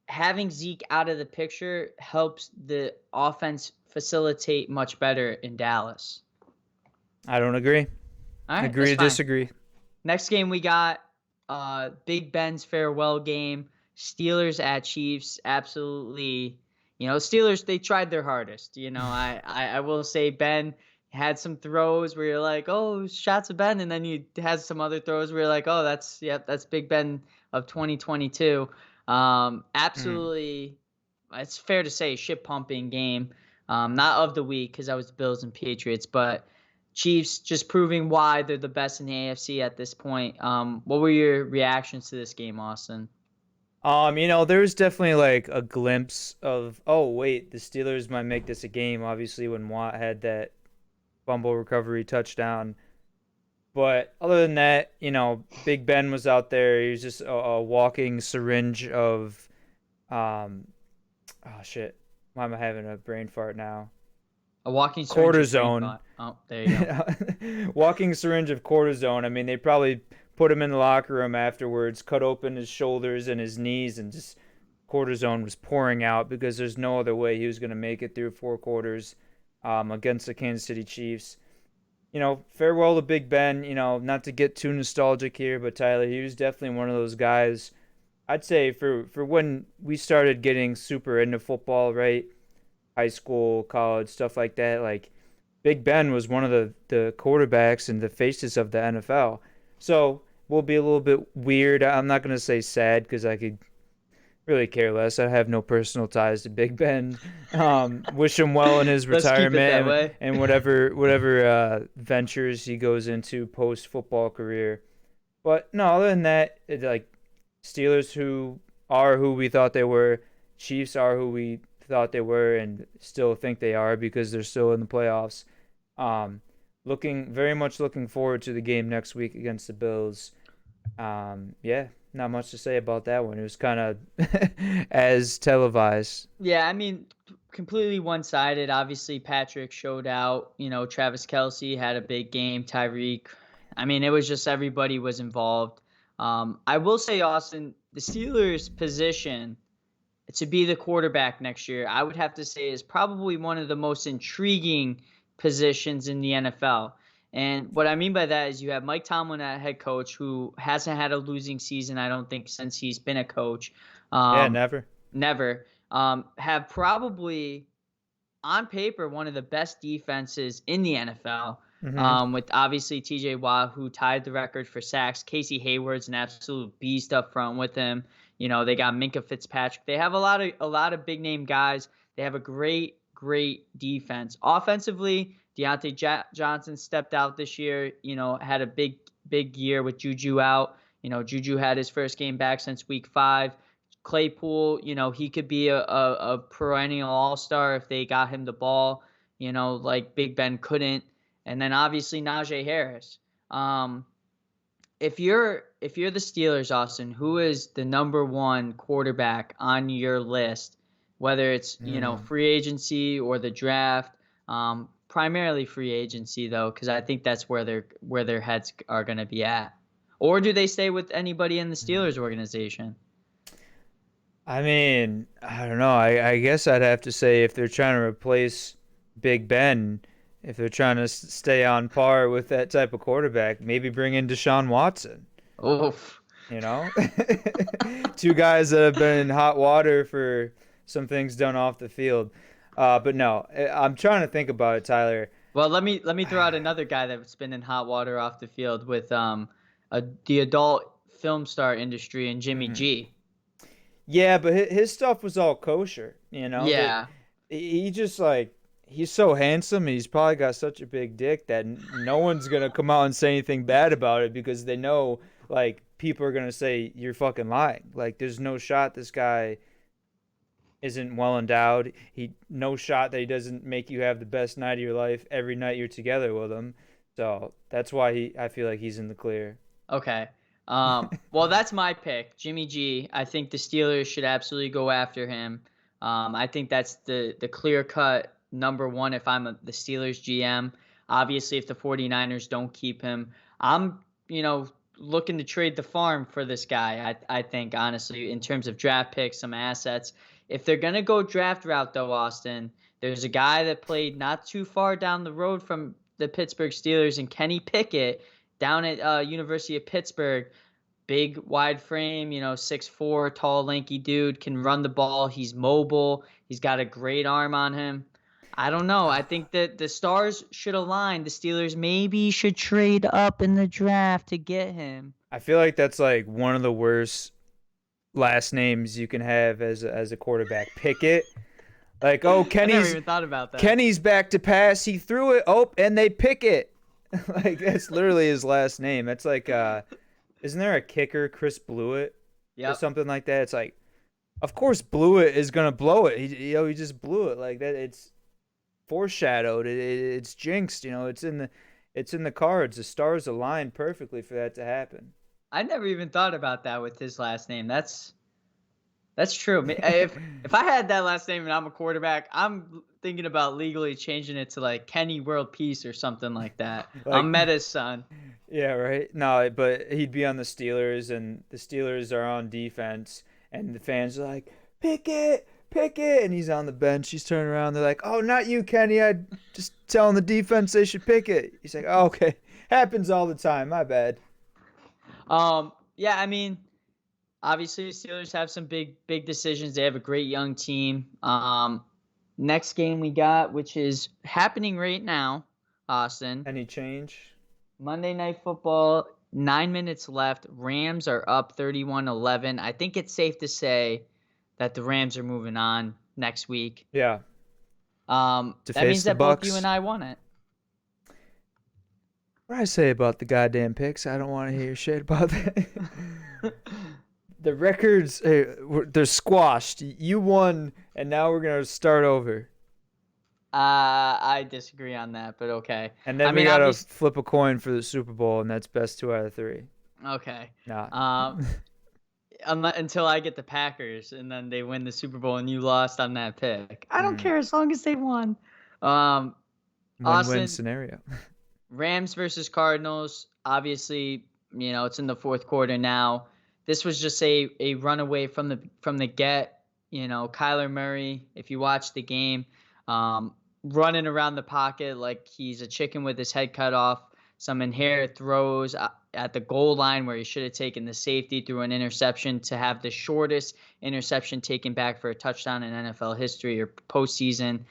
having Zeke out of the picture helps the offense facilitate much better in Dallas. I don't agree. All right, Agree that's to fine. disagree. Next game we got Big Ben's farewell game. Steelers at Chiefs. Absolutely. Steelers, they tried their hardest. I will say Ben had some throws where you're like, oh, shots of Ben. And then you had some other throws where you're like, oh, that's Big Ben of 2022. Mm. Absolutely, it's fair to say, shit pumping game. Not of the week because I was the Bills and Patriots, but Chiefs just proving why they're the best in the AFC at this point. What were your reactions to this game, Austin? There was definitely like a glimpse of, oh wait, the Steelers might make this a game. Obviously, when Watt had that fumble recovery touchdown. But other than that, Big Ben was out there. He was just a walking syringe of, oh shit, why am I having a brain fart now? A walking syringe of brain Cortisone. thought. Oh, there you go. Walking syringe of cortisone. I mean, they probably put him in the locker room afterwards, cut open his shoulders and his knees, and just cortisone was pouring out because there's no other way he was going to make it through four quarters against the Kansas City Chiefs. Farewell to Big Ben. Not to get too nostalgic here, but Tyler, he was definitely one of those guys. I'd say for when we started getting super into football, right? High school, college, stuff like that. Like Big Ben was one of the quarterbacks and the faces of the NFL. So we'll be a little bit weird. I'm not gonna say sad because I could really care less. I have no personal ties to Big Ben. Wish him well in his Let's keep it that retirement way. and whatever ventures he goes into post football career. But no, other than that, like Steelers who are who we thought they were, Chiefs are who we thought they were, and still think they are because they're still in the playoffs. Um, very much looking forward to the game next week against the Bills. Yeah, not much to say about that one. It was kind of as televised. Yeah, I mean, completely one-sided. Obviously, Patrick showed out. Travis Kelce had a big game. Tyreek. I mean, it was just everybody was involved. I will say, Austin, the Steelers' position to be the quarterback next year, I would have to say, is probably one of the most intriguing positions in the NFL. And what I mean by that is you have Mike Tomlin at head coach, who hasn't had a losing season, I don't think, since he's been a coach. Yeah, Um, never. Never. Have probably on paper one of the best defenses in the NFL. Hmm. With obviously TJ Watt, who tied the record for sacks. Casey Hayward's an absolute beast up front with him. They got Minka Fitzpatrick. They have a lot of big name guys. They have a great defense. Offensively, Johnson stepped out this year. Had a big year with Juju out. Juju had his first game back since week 5. Claypool, he could be a perennial all-star if they got him the ball, like Big Ben couldn't. And then obviously Najee Harris. Um, if you're the Steelers, Austin, who is the number one quarterback on your list, whether it's Mm. free agency or the draft, primarily free agency though, because I think that's where their heads are going to be at. Or do they stay with anybody in the Steelers organization? I mean, I don't know. I guess I'd have to say if they're trying to replace Big Ben, if they're trying to stay on par with that type of quarterback, maybe bring in Deshaun Watson. Oof. You know, two guys that have been in hot water for some things done off the field. But no, I'm trying to think about it, Tyler. Well, let me throw out another guy that's been in hot water off the field with the adult film star industry and Jimmy Hmm. G. Yeah, but his stuff was all kosher. That Yeah. he just like he's so handsome and he's probably got such a big dick that no one's gonna come out and say anything bad about it because they know like people are gonna say you're fucking lying. Like there's no shot this guy isn't well endowed. He no shot that he doesn't make you have the best night of your life every night you're together with him. So that's why I feel like he's in the clear. Okay. Well, that's my pick, Jimmy G. I think the Steelers should absolutely go after him. I think that's the clear cut number one if I'm the Steelers GM. Obviously, if the 49ers don't keep him, I'm, looking to trade the farm for this guy. I think, honestly, in terms of draft picks, some assets. If they're going to go draft route, though, Austin, there's a guy that played not too far down the road from the Pittsburgh Steelers and Kenny Pickett down at University of Pittsburgh. Big, wide frame, 6'4", tall, lanky dude, can run the ball. He's mobile. He's got a great arm on him. I don't know. I think that the stars should align. The Steelers maybe should trade up in the draft to get him. I feel like that's like one of the worst last names you can have as a quarterback. Pickett. Like, oh, I never even thought about that. Kenny's back to pass. He threw it. Oh, and they pick it. Like that's literally his last name. That's like isn't there a kicker, Chris Blewett, or something like that? It's like, of course Blewett is gonna blow it. He just blew it like that. It's foreshadowed. It's jinxed. It's in the cards. The stars aligned perfectly for that to happen. I never even thought about that with his last name. That's true. If I had that last name and I'm a quarterback, I'm thinking about legally changing it to like Kenny World Peace or something like that. Like, I'm Meta's son. Yeah, right. No, but he'd be on the Steelers, and the Steelers are on defense, and the fans are like, "Pick it, pick it," and he's on the bench. He's turning around. They're like, "Oh, not you, Kenny. I just telling the defense they should pick it." He's like, "Oh, okay, happens all the time. My bad." Yeah, I mean, obviously the Steelers have some big decisions. They have a great young team. Next game we got, which is happening right now, Austin. Any change? Monday Night Football, 9 minutes left. Rams are up 31-11. I think it's safe to say that the Rams are moving on next week. Yeah. That means that both you and I won it. What I say about the goddamn picks? I don't want to hear shit about that. The records, they're squashed. You won, and now we're going to start over. I disagree on that, but okay. And then we got to flip a coin for the Super Bowl, and that's best 2 out of 3. Okay. Nah. Until I get the Packers, and then they win the Super Bowl, and you lost on that pick. I don't care as long as they won. Win-win scenario. Rams versus Cardinals. Obviously, it's in the fourth quarter now. This was just a runaway from the get. Kyler Murray, if you watch the game, running around the pocket like he's a chicken with his head cut off. Some inherent throws at the goal line where he should have taken the safety through an interception to have the shortest interception taken back for a touchdown in NFL history or postseason.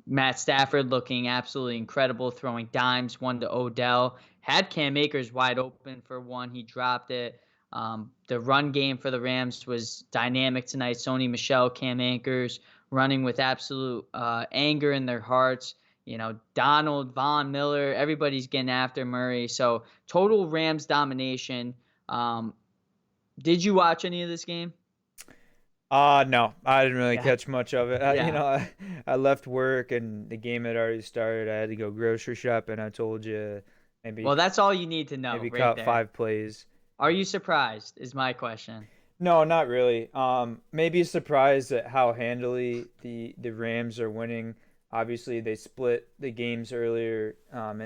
Matt Stafford looking absolutely incredible, throwing dimes, one to Odell. Had Cam Akers wide open for one. He dropped it. The run game for the Rams was dynamic tonight. Sony Michel, Cam Akers running with absolute anger in their hearts. Donald, Von Miller, everybody's getting after Murray. So total Rams domination. Did you watch any of this game? No, I didn't really catch much of it. I left work and the game had already started. I had to go grocery shopping. I told you maybe. Well, that's all you need to know. Maybe right caught there. 5 plays. Are you surprised? Is my question. No, not really. Maybe surprised at how handily the Rams are winning. Obviously, they split the games earlier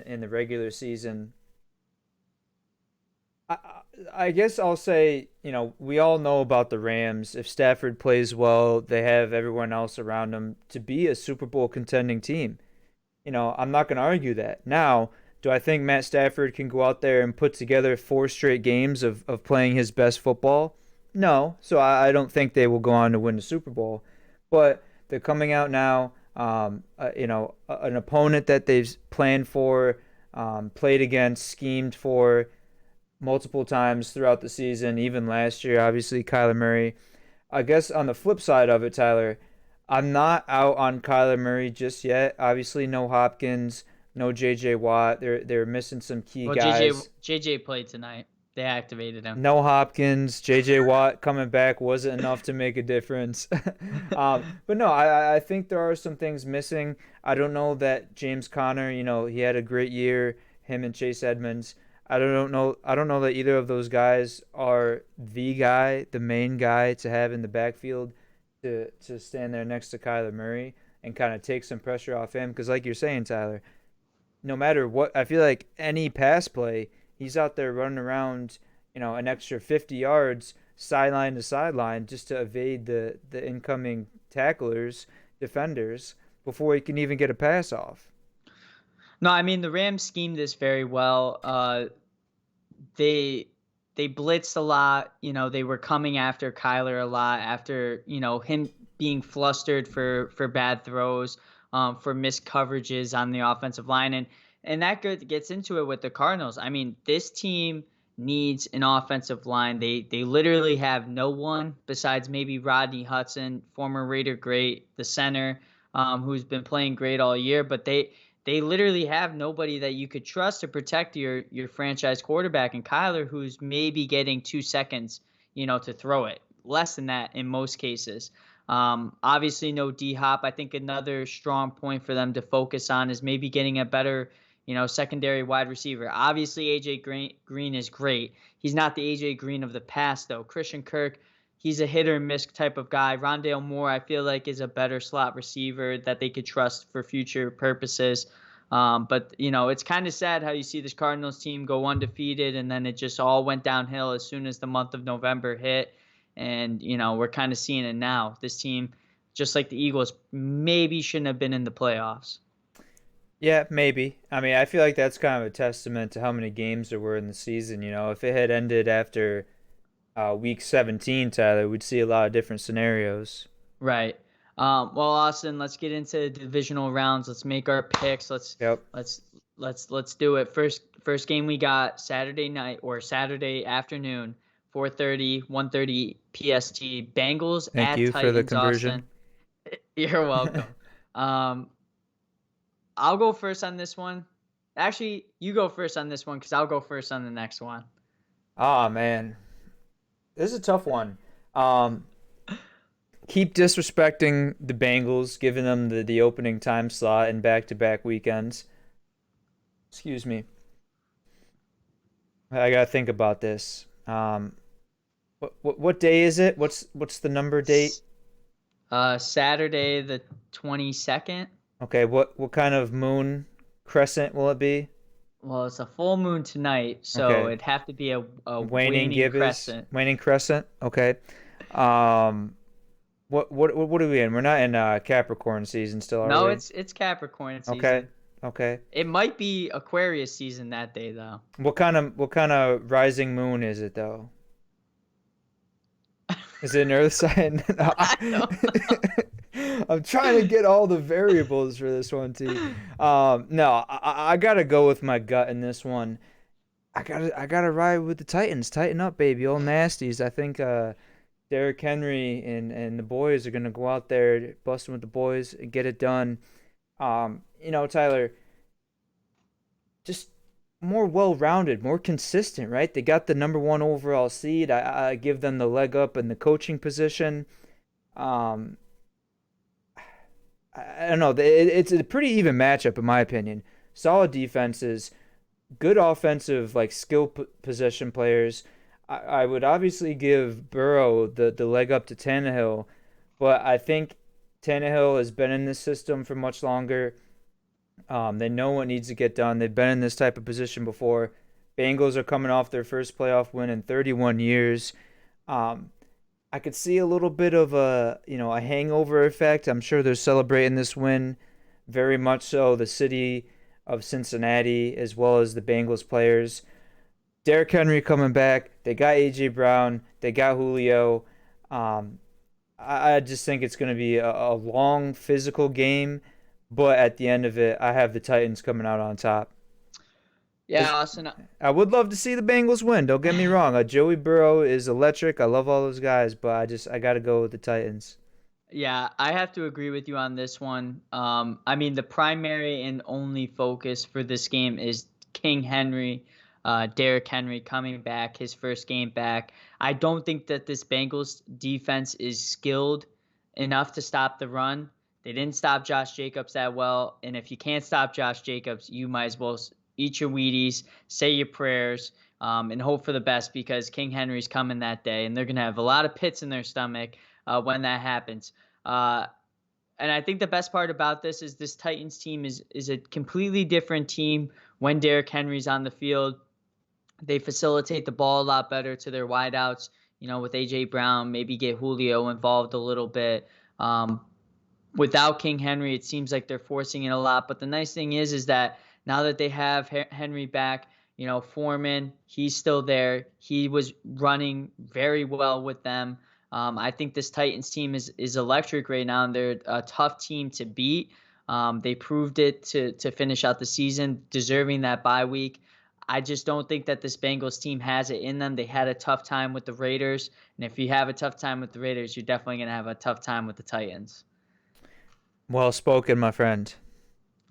in the regular season. I guess I'll say, we all know about the Rams. If Stafford plays well, they have everyone else around them to be a Super Bowl contending team. I'm not going to argue that. Now, do I think Matt Stafford can go out there and put together 4 straight games of playing his best football? No. So I don't think they will go on to win the Super Bowl. But they're coming out now, an opponent that they've planned for, played against, schemed for multiple times throughout the season, even last year, obviously, Kyler Murray. I guess on the flip side of it, Tyler, I'm not out on Kyler Murray just yet. Obviously, no Hopkins, no J.J. Watt. They're missing some key Well, guys. JJ played tonight. They activated him. No Hopkins, J.J. Watt coming back wasn't enough to make a difference. But no, I think there are some things missing. I don't know that James Conner, he had a great year, him and Chase Edmonds. I don't know that either of those guys are the guy, the main guy to have in the backfield to stand there next to Kyler Murray and kind of take some pressure off him. Because like you're saying, Tyler, no matter what, I feel like any pass play, he's out there running around, an extra 50 yards sideline to sideline just to evade the incoming tacklers, defenders, before he can even get a pass off. No, I mean the Rams schemed this very well. They they blitzed a lot. They were coming after Kyler a lot after him being flustered for bad throws, for missed coverages on the offensive line, and that gets into it with the Cardinals. I mean, this team needs an offensive line. They literally have no one besides maybe Rodney Hudson, former Raider great, the center, who's been playing great all year, but they literally have nobody that you could trust to protect your franchise quarterback, and Kyler, who's maybe getting 2 seconds, to throw it, less than that in most cases. Obviously, no D Hop. I think another strong point for them to focus on is maybe getting a better, secondary wide receiver. Obviously, AJ Green is great. He's not the AJ Green of the past, though. Christian Kirk, he's a hit or miss type of guy. Rondale Moore, I feel like, is a better slot receiver that they could trust for future purposes. But it's kind of sad how you see this Cardinals team go undefeated, and then it just all went downhill as soon as the month of November hit. And, we're kind of seeing it now. This team, just like the Eagles, maybe shouldn't have been in the playoffs. Yeah, maybe. I mean, I feel like that's kind of a testament to how many games there were in the season. If it had ended after week 17, Tyler, we'd see a lot of different scenarios. Right. Well, Austin, let's get into the divisional rounds. Let's make our picks. Let's Yep. let's let's do it. First game we got Saturday night or Saturday afternoon, 4:30, 1:30 PST. Bengals Thank at you for the Titans. conversion. Austin, you're welcome. Um, I'll go first on this one. Actually, you go first on this one because I'll go first on the next one. Ah, man. This is a tough one. Um, Keep disrespecting the Bengals, giving them the opening time slot in back-to-back weekends. Excuse me. I gotta think about this. What day is it? What's the number date? Saturday the 22nd. Okay, what kind of moon crescent will it be? Well, it's a full moon tonight, so Okay, it'd have to be a waning waning gibbous, crescent. waning crescent. Okay. Um, what are we in? We're not in Capricorn season still, are No, we? it's Capricorn Okay. season. Okay. It might be Aquarius season that day, though. What kind of rising moon is it though? Is it an earth sign? No, I don't know. I'm trying to get all the variables for this one, T. No, I gotta go with my gut in this one. I gotta ride with the Titans. Tighten up, baby, all nasties. I think Derrick Henry and the boys are gonna go out there busting with the boys and get it done. Tyler, just more well-rounded, more consistent, right? They got the number one overall seed. I give them the leg up in the coaching position. Um, I don't know. It's a pretty even matchup in my opinion. Solid defenses, good offensive like skill possession players. I would obviously give Burrow the leg up to Tannehill, but I think Tannehill has been in this system for much longer. They know what needs to get done. They've been in this type of position before. Bengals are coming off their first playoff win in 31 years. Um, I could see a little bit of a hangover effect. I'm sure they're celebrating this win very much so. The city of Cincinnati as well as the Bengals players. Derrick Henry coming back. They got AJ Brown. They got Julio. Um, I just think it's going to be a long physical game, but at the end of it, I have the Titans coming out on top. Yeah, As Austin. I would love to see the Bengals win. Don't get me wrong. Joey Burrow is electric. I love all those guys, but I got to go with the Titans. Yeah, I have to agree with you on this one. I mean, the primary and only focus for this game is King Henry, Derrick Henry coming back, his first game back. I don't think that this Bengals defense is skilled enough to stop the run. They didn't stop Josh Jacobs that well, and if you can't stop Josh Jacobs, you might as well eat your Wheaties, say your prayers, and hope for the best because King Henry's coming that day, and they're gonna have a lot of pits in their stomach when that happens. Uh, and I think the best part about this Titans team is a completely different team when Derrick Henry's on the field. They facilitate the ball a lot better to their wideouts. With AJ Brown, maybe get Julio involved a little bit. Um, Without King Henry, it seems like they're forcing it a lot. But the nice thing is that now that they have Henry back, Foreman, he's still there. He was running very well with them. I think this Titans team is electric right now, and they're a tough team to beat. They proved it to finish out the season, deserving that bye week. I just don't think that this Bengals team has it in them. They had a tough time with the Raiders, and if you have a tough time with the Raiders, you're definitely going to have a tough time with the Titans. Well spoken, my friend.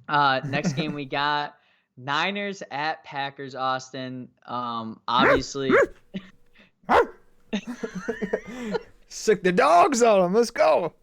Next game we got Niners at Packers, Austin. Obviously, Sick the dogs on them. Let's go.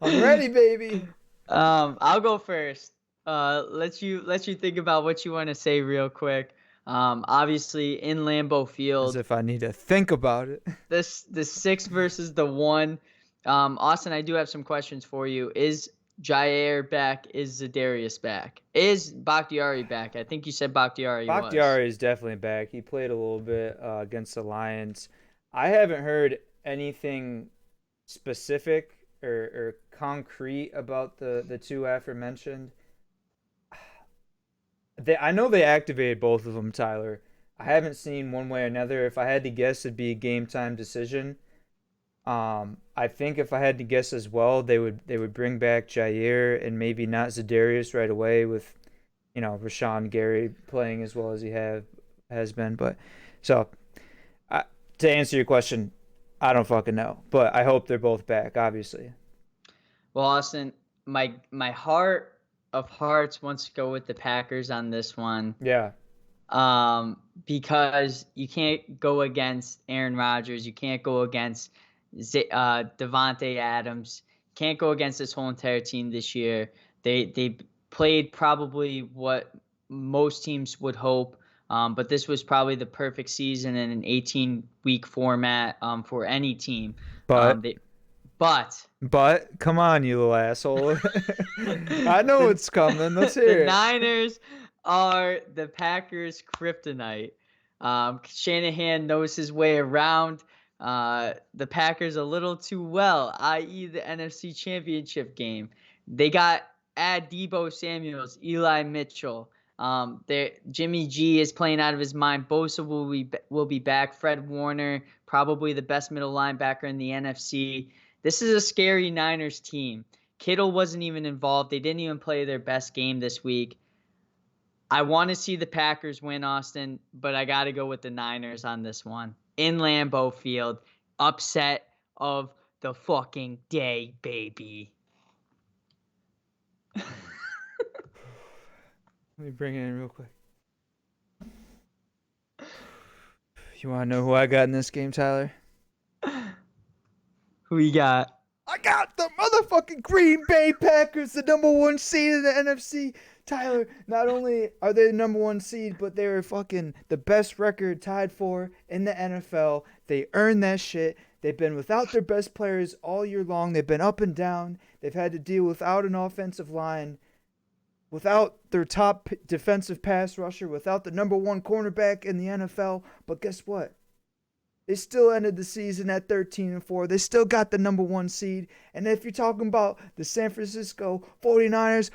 I'm ready, baby. I'll go first. Let you think about what you want to say real quick. Obviously in Lambeau As Field, if I need to think about it. the 6 versus the 1. Austin, I do have some questions for you. Is Jair back? Is Zadarius back? Is Bakhtiari back? I think you said Bakhtiari was. Bakhtiari is definitely back. He played a little bit against the Lions. I haven't heard anything specific or concrete about the two aforementioned. I know they activated both of them, Tyler. I haven't seen one way or another. If I had to guess, it'd be a game time decision. I think if I had to guess as well, they would bring back Jair and maybe not Zadarius right away with Rashawn Gary playing as well as he has been. But so I, to answer your question, I don't fucking know, but I hope they're both back. Obviously, Well, Austin, my heart of hearts wants to go with the Packers on this one. yeah. Because you can't go against Aaron Rodgers, you can't go against Devontae Adams, can't go against this whole entire team this year. They played probably what most teams would hope, but this was probably the perfect season in an 18-week format for any team. But They but but come on, you little asshole. I know the it's coming. Let's the hear it. Niners are the Packers' kryptonite. Shanahan knows his way around the Packers a little too well, i.e., the NFC Championship game. They got add Debo Samuels, Eli Mitchell. Jimmy G is playing out of his mind. Bosa will be back. Fred Warner, probably the best middle linebacker in the NFC. This is a scary Niners team. Kittle wasn't even involved. They didn't even play their best game this week. I want to see the Packers win, Austin, but I got to go with the Niners on this one. In Lambeau Field, upset of the fucking day, baby. Let me bring it in real quick. You want to know who I got in this game, Tyler? Who you got? I got the motherfucking Green Bay Packers, the number one seed in the NFC. Tyler, not only are they the number one seed, but they're fucking the best record tied for in the NFL. They earned that shit. They've been without their best players all year long. They've been up and down. They've had to deal without an offensive line, without their top defensive pass rusher, without the number one cornerback in the NFL. But guess what? They still ended the season at 13-4. They still got the number one seed. And if you're talking about the San Francisco 49ers,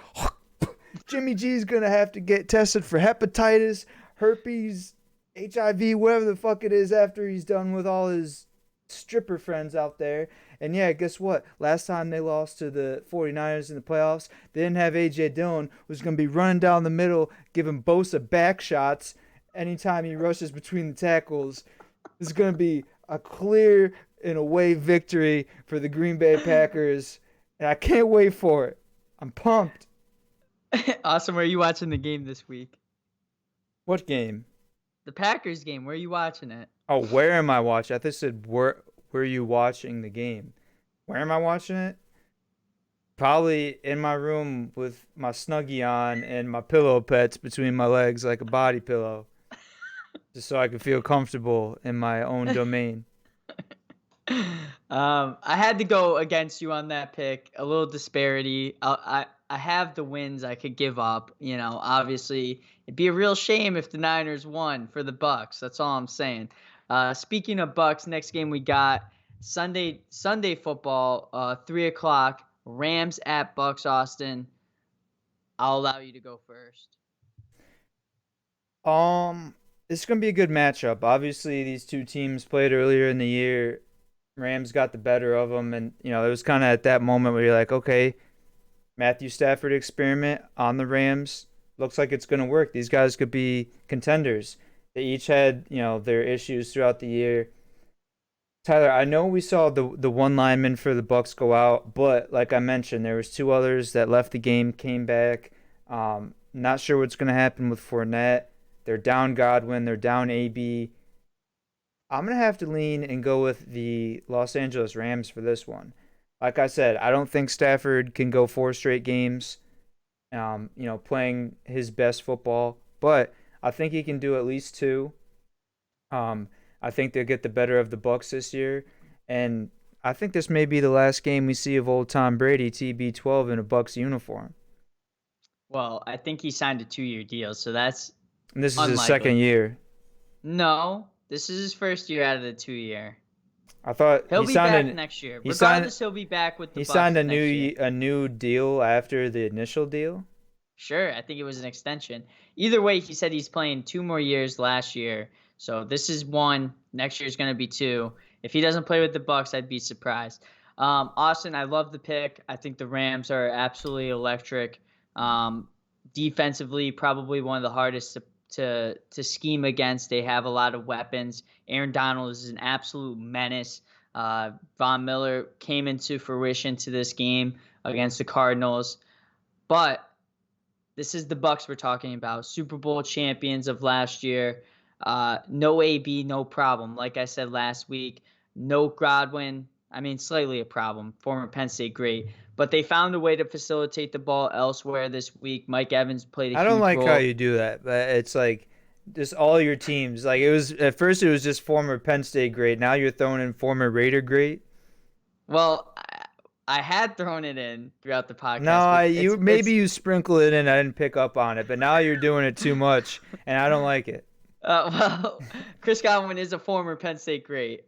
Jimmy G's going to have to get tested for hepatitis, herpes, HIV, whatever the fuck it is after he's done with all his stripper friends out there. And yeah, guess what? Last time they lost to the 49ers in the playoffs, they didn't have A.J. Dillon, who's going to be running down the middle, giving Bosa back shots anytime he rushes between the tackles. This is going to be a clear and away victory for the Green Bay Packers. I can't wait for it. I'm pumped. Awesome. Where are you watching the game this week? What game? The Packers game. Where are you watching it? Oh, where am I watching? I thought you said where are you watching the game? Where am I watching it? Probably in my room with my snuggie on and my pillow pets between my legs like a body pillow, just so I could feel comfortable in my own domain. I had to go against you on that pick. A little disparity. I have the wins I could give up. Obviously, it'd be a real shame if the Niners won for the Bucks. That's all I'm saying. Speaking of Bucks, next game we got Sunday football, 3 o'clock. Rams at Bucks. Austin. I'll allow you to go first. Um, it's gonna be a good matchup. Obviously, these two teams played earlier in the year. Rams got the better of them, and it was kind of at that moment where you're like, okay, Matthew Stafford experiment on the Rams looks like it's gonna work. These guys could be contenders. They each had their issues throughout the year. Tyler, I know we saw the one lineman for the Bucks go out, but like I mentioned, there was two others that left the game, came back. Not sure what's going to happen with Fournette. They're down Godwin, they're down AB. I'm going to have to lean and go with the Los Angeles Rams for this one. Like I said, I don't think Stafford can go four straight games, playing his best football, but I think he can do at least two. Um, I think they'll get the better of the Bucks this year, and I think this may be the last game we see of old Tom Brady, TB12, in a Bucks uniform. Well, I think he signed a 2-year deal, so that's And this is his second unlikely. year. No, this is his first year out of the 2 year. I thought He'll be back next year. he signed Regardless, he'll be back with the he Bucks signed next year. a new deal after the initial deal. Sure, I think it was an extension. Either way, he said he's playing 2 more years last year. So this is one. Next year is going to be two. If he doesn't play with the Bucks, I'd be surprised. Austin, I love the pick. I think the Rams are absolutely electric. Um, Defensively, probably one of the hardest to scheme against. They have a lot of weapons. Aaron Donald is an absolute menace. Von Miller came into fruition to this game against the Cardinals, but this is the Bucks we're talking about, Super Bowl champions of last year. No AB, no problem. Like I said last week, no Godwin. I mean, slightly a problem. Former Penn State great, but they found a way to facilitate the ball elsewhere this week. Mike Evans played a I don't huge like how role. you do that, but it's like just all your teams. Like it was at first, it was just former Penn State great. Now you're throwing in former Raider great. Well, I had thrown it in throughout the No, podcast, but you maybe you sprinkle it in. I didn't pick up on it, but now you're doing it too much, and I don't like it. well, Chris Godwin is a former Penn State great.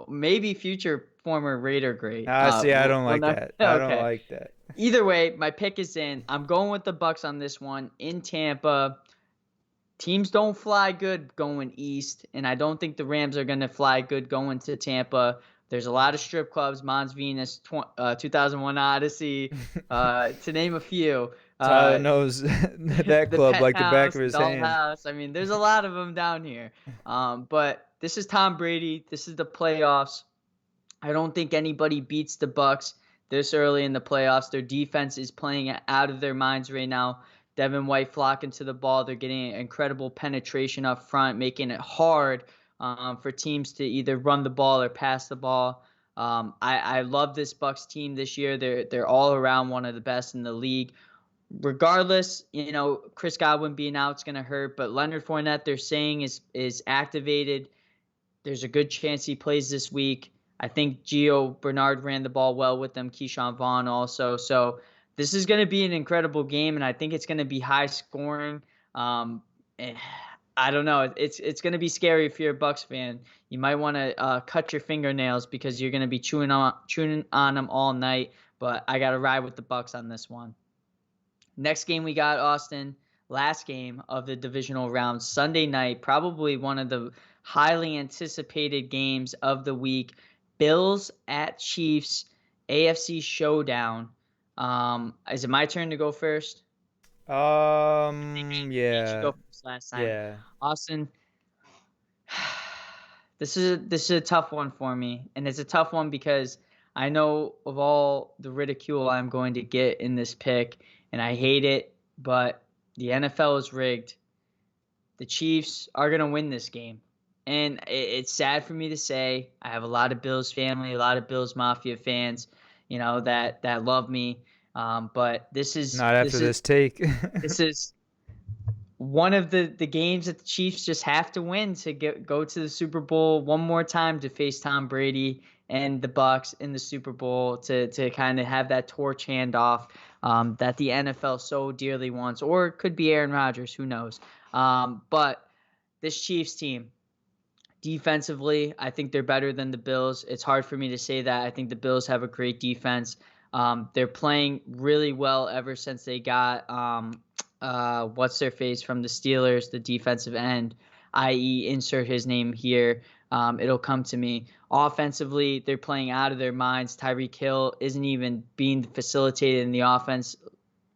Maybe future former Raider great. See, I don't We'll like not. that. I don't Okay. like that. Either way, my pick is in. I'm going with the Bucks on this one in Tampa. Teams don't fly good going east, and I don't think the Rams are going to fly good going to Tampa. There's a lot of strip clubs, Mons Venus, 2001 Odyssey, to name a few. Tyler Uh, knows that the club like the back Penthouse, of his hand. Dollhouse. I mean, there's a lot of them down here. But this is Tom Brady. This is the playoffs. I don't think anybody beats the Bucks this early in the playoffs. Their defense is playing out of their minds right now. Devin White flocking to the ball. They're getting incredible penetration up front, making it hard for teams to either run the ball or pass the ball. I love this Bucks team this year. They're all around one of the best in the league. Regardless, Chris Godwin being out is going to hurt, but Leonard Fournette, they're saying is activated. There's a good chance he plays this week. I think Gio Bernard ran the ball well with them. Keyshawn Vaughn also. So this is going to be an incredible game, and I think it's going to be high scoring. Um, eh, I don't know. It's going to be scary if you're a Bucks fan. You might want to cut your fingernails because you're going to be chewing on them all night. But I got to ride with the Bucks on this one. Next game we got, Austin. Last game of the divisional round, Sunday night, probably one of the highly anticipated games of the week. Bills at Chiefs, AFC Showdown. Is it my turn to go first? I think I made you Yeah, go first last time. yeah. Austin, this is a tough one for me, and it's a tough one because I know of all the ridicule I'm going to get in this pick, and I hate it, but the NFL is rigged. The Chiefs are going to win this game. And it's sad for me to say. I have a lot of Bills family, a lot of Bills Mafia fans, that love me. But this is Not after this is this take. this is one of the games that the Chiefs just have to win to go to the Super Bowl one more time to face Tom Brady and the Bucks in the Super Bowl to kind of have that torch handoff that the NFL so dearly wants, or it could be Aaron Rodgers, who knows? But this Chiefs team, defensively, I think they're better than the Bills. It's hard for me to say that. I think the Bills have a great defense. They're playing really well ever since they got what's their face from the Steelers, the defensive end, i.e., insert his name here. It'll come to me. Offensively, they're playing out of their minds. Tyreek Hill isn't even being facilitated in the offense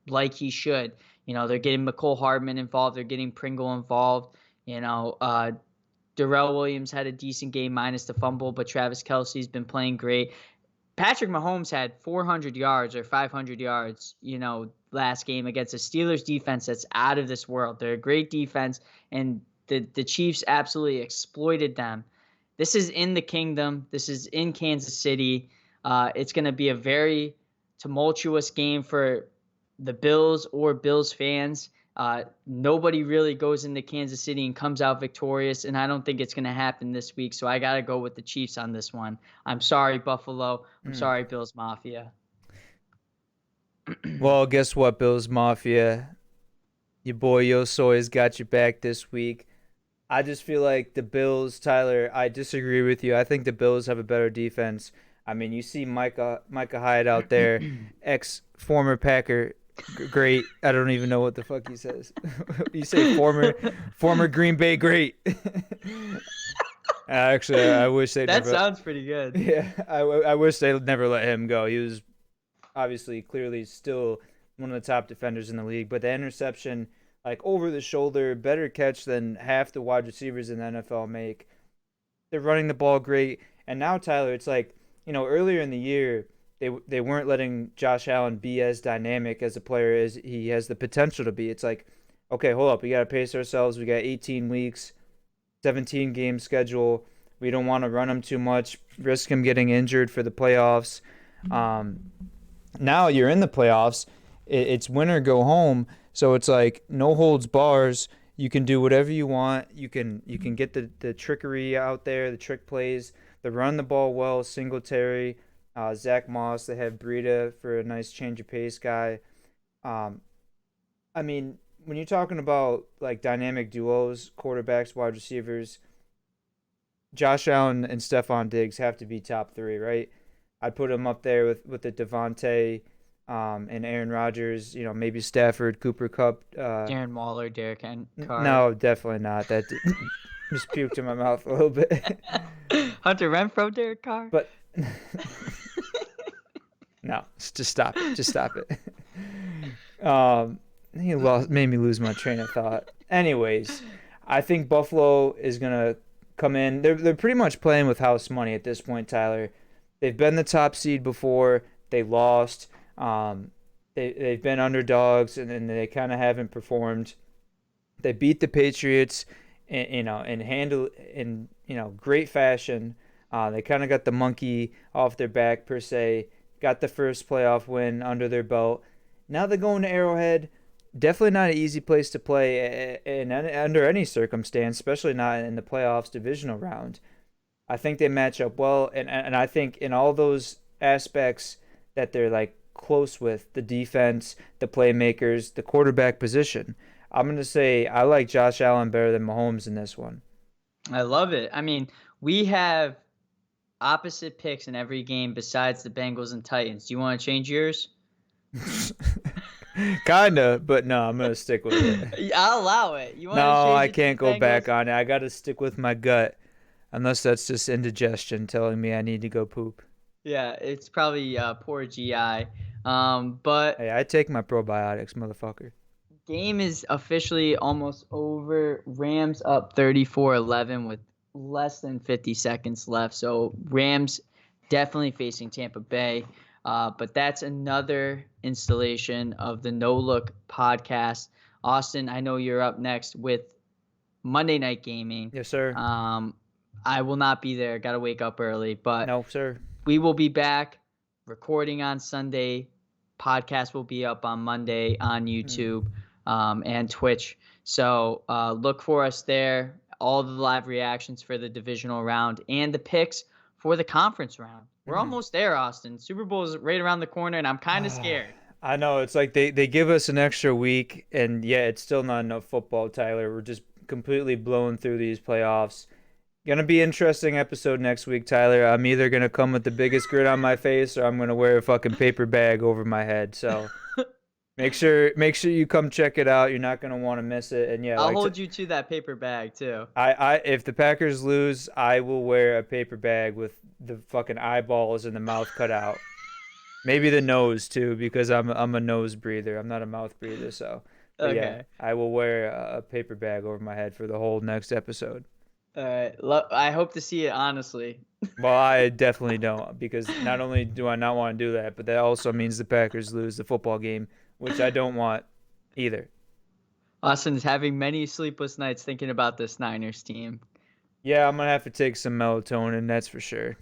like he should. They're getting McCole Hardman involved. They're getting Pringle involved. Darrell Williams had a decent game minus the fumble, but Travis Kelce's been playing great. Patrick Mahomes had 400 yards or 500 yards, last game against a Steelers defense that's out of this world. They're a great defense, and the Chiefs absolutely exploited them. This is in the Kingdom. This is in Kansas City. It's going to be a very tumultuous game for the Bills or Bills fans. Nobody really goes into Kansas City and comes out victorious, and I don't think it's going to happen this week. So I got to go with the Chiefs on this one. I'm sorry, Buffalo. I'm sorry, Bills Mafia. Well, guess what, Bills Mafia? Your boy Yo Soy's got your back this week. I just feel like the Bills, Tyler, I disagree with you. I think the Bills have a better defense. I mean, you see Micah Hyde out there, ex-former Packer, great. I don't even know what the fuck he says. You say former Green Bay great. Actually, I wish they That never. sounds pretty good. Yeah, I wish they never let him go. He was obviously clearly still one of the top defenders in the league, but the interception, like over the shoulder, better catch than half the wide receivers in the NFL make. They're running the ball great, and now Tyler, it's like, earlier in the year they weren't letting Josh Allen be as dynamic as a player as he has the potential to be. It's like, okay, hold up, we got to pace ourselves. We got 18 weeks, 17 game schedule. We don't want to run him too much, risk him getting injured for the playoffs. Now you're in the playoffs. It's win or go home. So it's like no holds bars. You can do whatever you want. You can get the trickery out there, the trick plays, the run the ball well, Singletary, Zach Moss. They have Breida for a nice change of pace guy. I mean, when you're talking about like dynamic duos, quarterbacks, wide receivers, Josh Allen and Stephon Diggs have to be top three, right? I'd put them up there with the Devontae and Aaron Rodgers, maybe Stafford, Cooper Kupp. Darren Waller, Derek Carr. No, definitely not. That just puked in my mouth a little bit. Hunter Renfrow, Derek Carr. But no, just stop it. Just stop it. He made me lose my train of thought. Anyways, I think Buffalo is gonna come in. They're pretty much playing with house money at this point, Tyler. They've been the top seed before. They lost. They've been underdogs, and they kind of haven't performed. They beat the Patriots, in great fashion. They kind of got the monkey off their back per se. Got the first playoff win under their belt. Now they're going to Arrowhead. Definitely not an easy place to play under any circumstance, especially not in the playoffs divisional round. I think they match up well, and I think in all those aspects that they're like close with the defense, the playmakers, the quarterback position. I'm going to say I like Josh Allen better than Mahomes in this one. I love it. I mean, we have opposite picks in every game besides the Bengals and Titans. Do you want to change yours? Kinda, but no, I'm going to stick with it. I'll allow it. You want No, to change I it to can't the go Bengals? back on it. I got to stick with my gut, unless that's just indigestion telling me I need to go poop. Yeah, it's probably poor GI. But Hey, I take my probiotics, motherfucker. game is officially almost over. Rams up 34-11 with less than 50 seconds left. So Rams definitely facing Tampa Bay. But that's another installation of the No Look podcast. Austin, I know you're up next with Monday Night Gaming. Yes, sir. I will not be there. Got to wake up early, but No, sir. we will be back recording on Sunday. Podcast will be up on Monday on YouTube and Twitch. So look for us there. All the live reactions for the divisional round and the picks for the conference round. We're almost there, Austin. Super Bowl is right around the corner, and I'm kind of scared. I know it's like they give us an extra week, and yeah, it's still not enough football, Tyler. We're just completely blowing through these playoffs. Gonna be interesting episode next week, Tyler. I'm either gonna come with the biggest grin on my face, or I'm gonna wear a fucking paper bag over my head. So make sure you come check it out. You're not gonna want to miss it. And yeah, I'll hold you to that paper bag too. if the Packers lose, I will wear a paper bag with the fucking eyeballs and the mouth cut out. Maybe the nose too, because I'm a nose breather. I'm not a mouth breather. So, but Okay. yeah, I will wear a paper bag over my head for the whole next episode. All right. I hope to see it, honestly. Well, I definitely don't, because not only do I not want to do that, but that also means the Packers lose the football game, which I don't want either. Austin's having many sleepless nights thinking about this Niners team. Yeah, I'm gonna have to take some melatonin, that's for sure.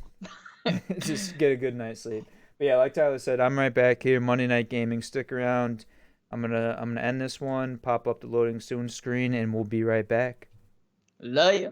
Just get a good night's sleep. But yeah, like Tyler said, I'm right back here. Monday Night Gaming. Stick around. I'm gonna end this one, pop up the loading soon screen, and we'll be right back. Love ya.